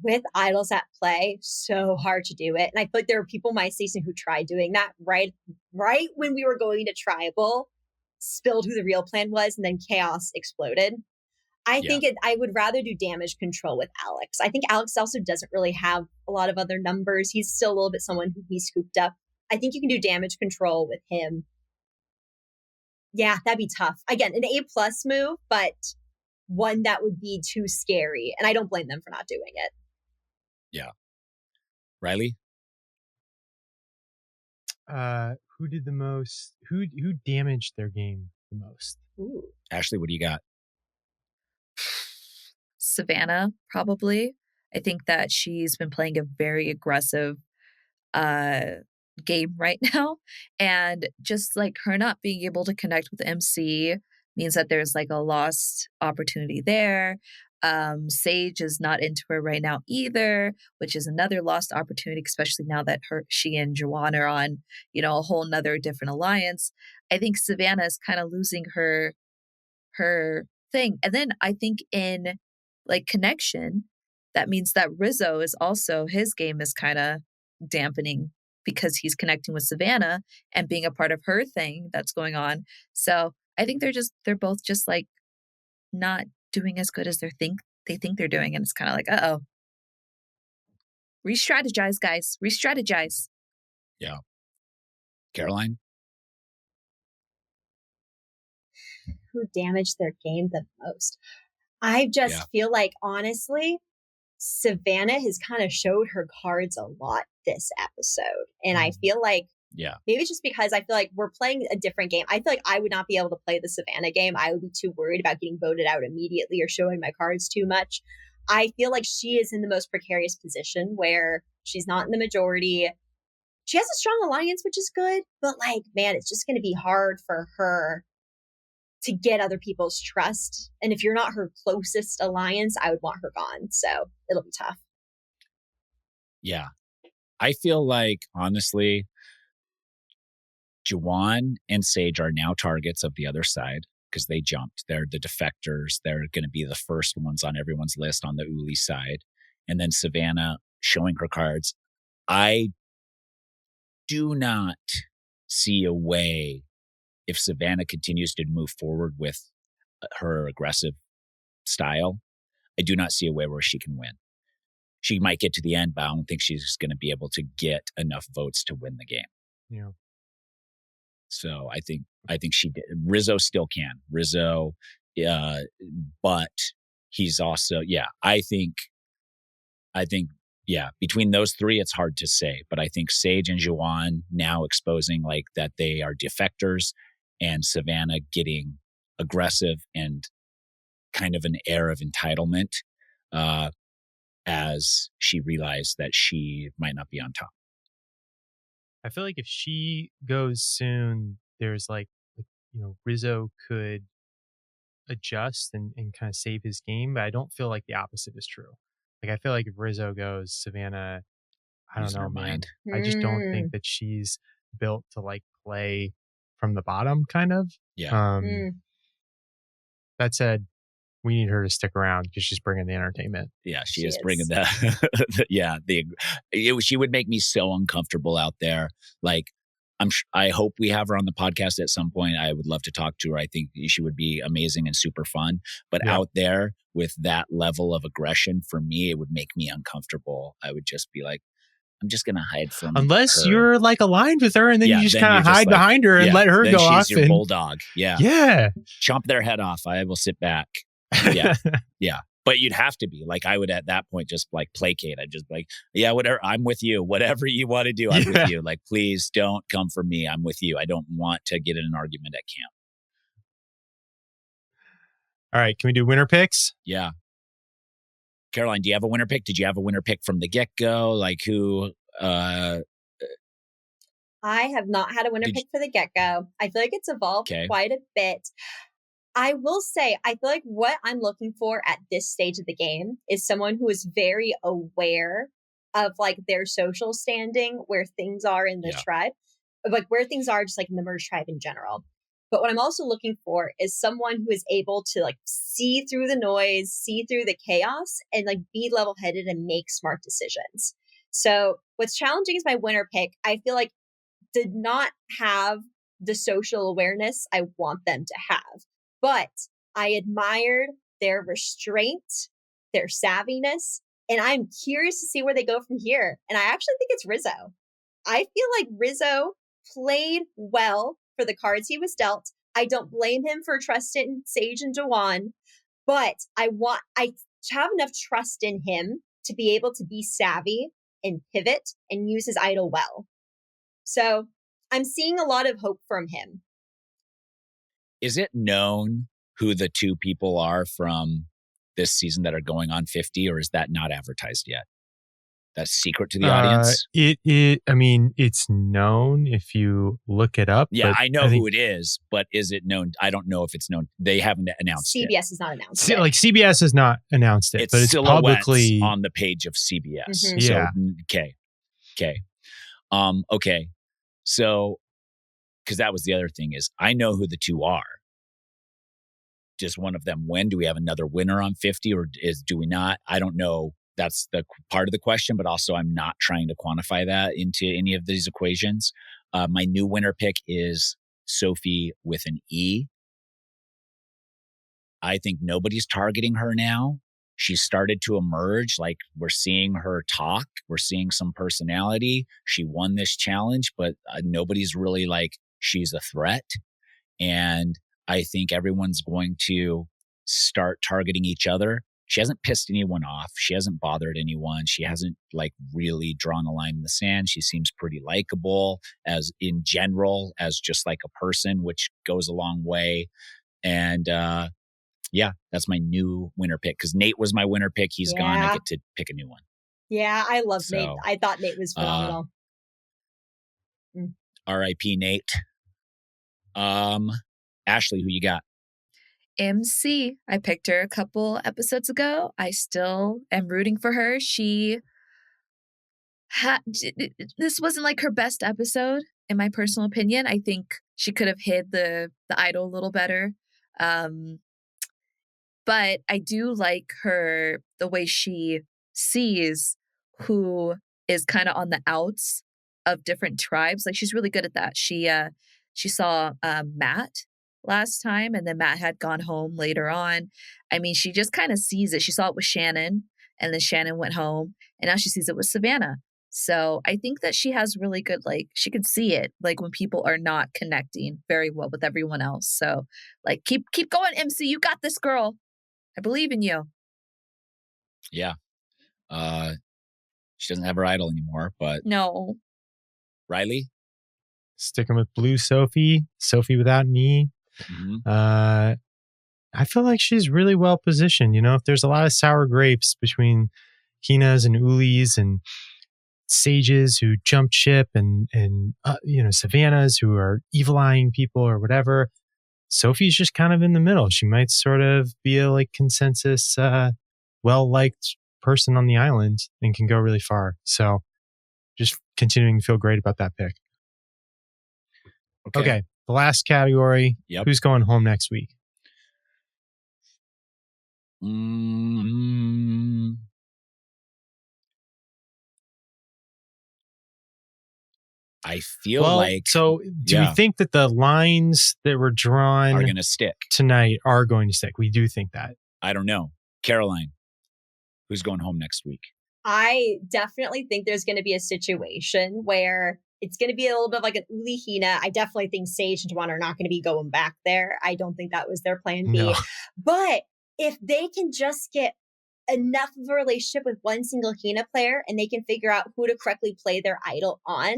With idols at play, so hard to do it. And I feel like there were people my season who tried doing that right when we were going to tribal, spilled who the real plan was, and then chaos exploded. I think I would rather do damage control with Alex. I think Alex also doesn't really have a lot of other numbers. He's still a little bit someone who he scooped up. I think you can do damage control with him. Yeah, that'd be tough. Again, an A+ move, but one that would be too scary. And I don't blame them for not doing it. Yeah. Riley? Who did the most? Who damaged their game the most? Ooh. Ashleigh, what do you got? Savannah, probably. I think that she's been playing a very aggressive game right now. And just like her not being able to connect with MC means that there's like a lost opportunity there. Sage is not into her right now either, which is another lost opportunity, especially now that she and Juwan are on, a whole nother different alliance. I think Savannah is kind of losing her thing. And then I think in like connection, that means that Rizzo is also, his game is kind of dampening because he's connecting with Savannah and being a part of her thing that's going on. So I think they're both just like not doing as good as they think they're doing. And it's kind of like, uh-oh. Re-strategize, guys. Re-strategize. Yeah. Caroline? Who damaged their game the most? I just feel like, honestly, Savannah has kind of showed her cards a lot this episode. And I feel like maybe it's just because I feel like we're playing a different game. I feel like I would not be able to play the Savannah game. I would be too worried about getting voted out immediately or showing my cards too much. I feel like she is in the most precarious position where she's not in the majority. She has a strong alliance, which is good. But like, man, it's just going to be hard for her to get other people's trust. And if you're not her closest alliance, I would want her gone. So it'll be tough. Yeah. I feel like, honestly, Juwan and Sage are now targets of the other side because they jumped. They're the defectors. They're going to be the first ones on everyone's list on the Uli side. And then Savannah showing her cards. I do not see a way, if Savannah continues to move forward with her aggressive style, I do not see a way where she can win. She might get to the end, but I don't think she's going to be able to get enough votes to win the game. Yeah. So I think she did. Rizzo still can. Rizzo, but he's also, I think, between those three, it's hard to say. But I think Sage and Juwan now exposing like that they are defectors, and Savannah getting aggressive and kind of an air of entitlement as she realized that she might not be on top. I feel like if she goes soon, there's like, Rizzo could adjust and kind of save his game, but I don't feel like the opposite is true. Like, I feel like if Rizzo goes, Savannah, I don't know, man. I just don't think that she's built to like play from the bottom, kind of. Yeah. That said, we need her to stick around because she's bringing the entertainment. Yeah, she is bringing she would make me so uncomfortable out there. Like, I hope we have her on the podcast at some point. I would love to talk to her. I think she would be amazing and super fun. But out there with that level of aggression, for me, it would make me uncomfortable. I would just be like, I'm just going to hide from unless her. You're like aligned with her and then you just kind of hide behind her and let her go off. She's your bulldog. Yeah. Yeah. Chomp their head off. I will sit back. Yeah. Yeah. But you'd have to be like, I would at that point just like placate. I'd just be like, yeah, whatever. I'm with you. Whatever you want to do, I'm with you. Like, please don't come for me. I'm with you. I don't want to get in an argument at camp. All right. Can we do winner picks? Yeah. Caroline, do you have a winner pick? Did you have a winner pick from the get-go? Like who? I have not had a winner pick for the get-go. I feel like it's evolved quite a bit. I will say, I feel like what I'm looking for at this stage of the game is someone who is very aware of like their social standing, where things are in the tribe, like where things are just like in the merge tribe in general. But what I'm also looking for is someone who is able to like see through the noise, see through the chaos, and like be level-headed and make smart decisions. So what's challenging is my winner pick, I feel like did not have the social awareness I want them to have. But I admired their restraint, their savviness, and I'm curious to see where they go from here. And I actually think it's Rizzo. I feel like Rizzo played well for the cards he was dealt. I don't blame him for trusting Sage and Dewan, but I have enough trust in him to be able to be savvy and pivot and use his idol well. So I'm seeing a lot of hope from him. Is it known who the two people are from this season that are going on 50, or is that not advertised yet? That's secret to the audience? I mean, it's known if you look it up. Yeah, I know who it is, but is it known? I don't know if it's known. They haven't announced it. CBS has not announced it. Like CBS has not announced it, but it's publicly on the page of CBS. Mm-hmm. So, okay. Okay. So, because that was the other thing is I know who the two are. Does one of them win? Do we have another winner on 50 or do we not? I don't know. That's the part of the question, but also I'm not trying to quantify that into any of these equations. My new winner pick is Sophie with an E. I think nobody's targeting her now. She's started to emerge. Like we're seeing her talk. We're seeing some personality. She won this challenge, but nobody's really like, she's a threat. And I think everyone's going to start targeting each other. She hasn't pissed anyone off. She hasn't bothered anyone. She hasn't like really drawn a line in the sand. She seems pretty likable as in general, as just like a person, which goes a long way. And yeah, that's my new winner pick because Nate was my winner pick. He's gone. I get to pick a new one. Yeah, I love Nate. I thought Nate was phenomenal. R.I.P. Nate. Ashleigh, who you got? MC. I picked her a couple episodes ago. I still am rooting for her. This wasn't like her best episode, in my personal opinion. I think she could have hid the idol a little better. But I do like the way she sees who is kind of on the outs of different tribes. Like she's really good at that. She saw Matt last time, and then Matt had gone home later on. I mean, she just kind of sees it. She saw it with Shannon, and then Shannon went home, and now she sees it with Savannah. So I think that she has really good, like, she could see it, like when people are not connecting very well with everyone else. So like, keep going, MC. You got this, girl. I believe in you. Yeah. She doesn't have her idol anymore, but no. Riley? Sticking with blue Sophie without an E. Mm-hmm. I feel like she's really well positioned. You know, if there's a lot of sour grapes between Hinas and Ulis and Sages who jumped ship and Savannahs who are evil-eyeing people or whatever, Sophie's just kind of in the middle. She might sort of be a like consensus, well-liked person on the island and can go really far. So just continuing to feel great about that pick. Okay. The last category. Yep. Who's going home next week? I feel like... So do we think that the lines that were drawn are going to stick tonight are going to stick? We do think that. I don't know. Caroline, who's going home next week? I definitely think there's going to be a situation where it's going to be a little bit of like an Uli Hina. I definitely think Sage and Dewan are not going to be going back there. I don't think that was their plan B. No. But if they can just get enough of a relationship with one single Hina player and they can figure out who to correctly play their idol on.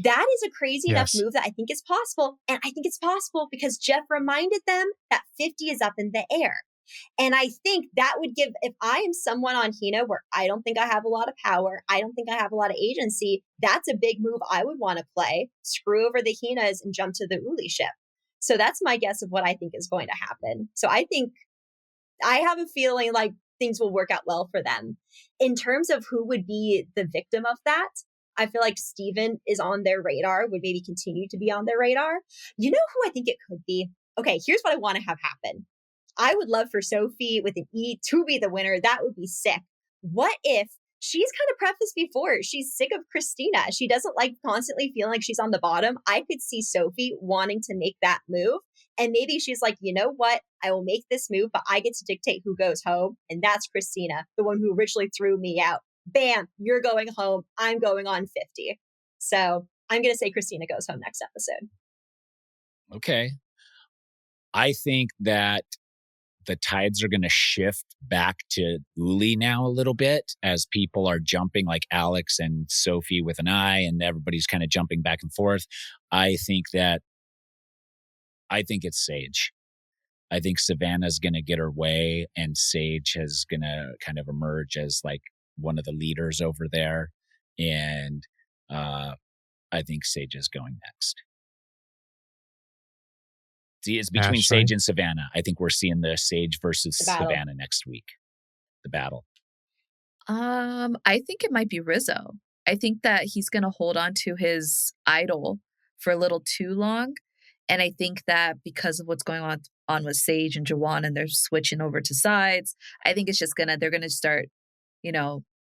That is a crazy enough move that I think is possible. And I think it's possible because Jeff reminded them that 50 is up in the air. And I think that would give, if I am someone on Hina where I don't think I have a lot of power, I don't think I have a lot of agency, that's a big move I would want to play. Screw over the Hinas and jump to the Uli ship. So that's my guess of what I think is going to happen. So I think I have a feeling like things will work out well for them. In terms of who would be the victim of that, I feel like Steven is on their radar, would maybe continue to be on their radar. You know who I think it could be? Okay, here's what I want to have happen. I would love for Sophie with an E to be the winner. That would be sick. What if she's kind of prefaced before, she's sick of Christina. She doesn't like constantly feeling like she's on the bottom. I could see Sophie wanting to make that move. And maybe she's like, you know what? I will make this move, but I get to dictate who goes home. And that's Christina, the one who originally threw me out. Bam, you're going home. I'm going on 50. So I'm going to say Christina goes home next episode. Okay. I think that the tides are going to shift back to Uli now a little bit as people are jumping, like Alex and Sophie with an I, and everybody's kind of jumping back and forth. I think it's Sage. I think Savannah's going to get her way and Sage is going to kind of emerge as like one of the leaders over there. And I think Sage is going next. See, it's between Ashleigh? Sage and Savannah. I think we're seeing the Sage versus Savannah next week. The battle. I think it might be Rizzo. I think that he's going to hold on to his idol for a little too long. And I think that because of what's going on with Sage and Jawan and they're switching over to sides, I think it's just they're going to start,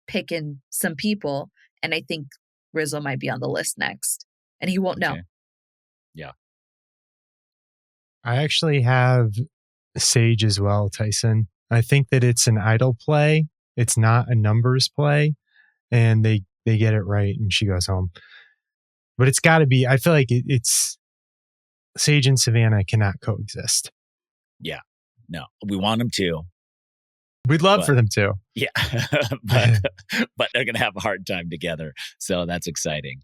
picking some people. And I think Rizzo might be on the list next. And he won't know. Yeah. I actually have Sage as well, Tyson. I think that it's an idol play. It's not a numbers play. And they get it right and she goes home. But it's got to be, I feel like it's Sage and Savannah cannot coexist. Yeah. No, we want them to. We'd love for them to. Yeah. but they're going to have a hard time together. So that's exciting.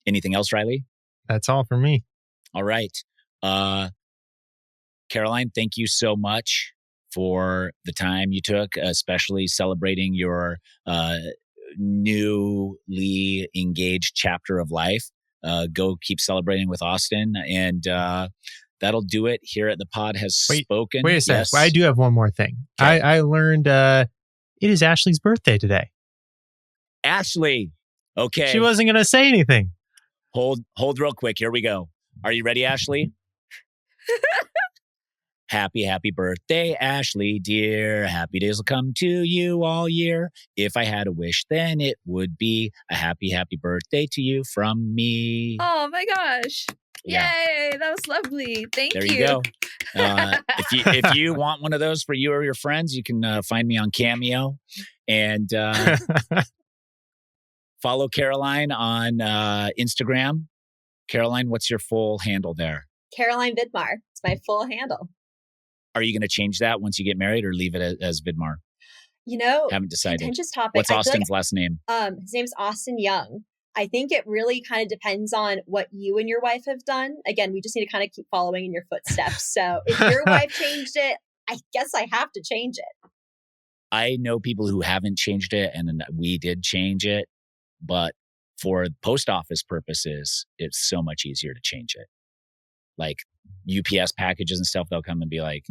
Anything else, Riley? That's all for me. All right. Caroline, thank you so much for the time you took, especially celebrating your newly engaged chapter of life. Go keep celebrating with Austin. And that'll do it here at The Pod Has Spoken. Wait a second. Yes. Well, I do have one more thing. Okay. I learned it is Ashleigh's birthday today. Ashleigh. Okay. She wasn't going to say anything. Hold real quick. Here we go. Are you ready, Ashleigh? Happy birthday, Ashleigh, dear. Happy days will come to you all year. If I had a wish, then it would be a happy birthday to you from me. Oh my gosh. Yeah. Yay. That was lovely. Thank you. There you go. If you want one of those for you or your friends, you can find me on Cameo and follow Caroline on Instagram. Caroline, what's your full handle there? Caroline Vidmar. It's my full handle. Are you going to change that once you get married or leave it as Vidmar? Haven't decided. Contentious topic. What's Austin's last name? His name's Austin Young. I think it really kind of depends on what you and your wife have done. Again, we just need to kind of keep following in your footsteps. So if your wife changed it, I guess I have to change it. I know people who haven't changed it and we did change it, but for post office purposes, it's so much easier to change it. Like UPS packages and stuff, they'll come and be like,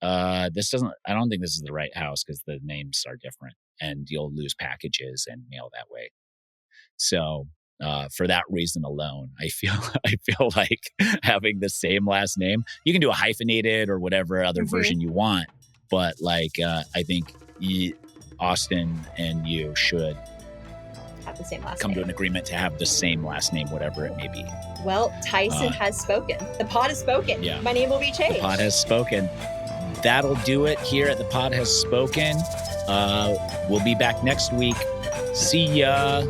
I don't think this is the right house because the names are different and you'll lose packages and mail that way. So for that reason alone, I feel like having the same last name, you can do a hyphenated or whatever other version you want. But I think Austin and you should have the same last come name. to an agreement to have the same last name, whatever it may be. Well, Tyson has spoken. The pod has spoken. Yeah. My name will be changed. The pod has spoken. That'll do it here at The Pod Has Spoken. We'll be back next week. See ya.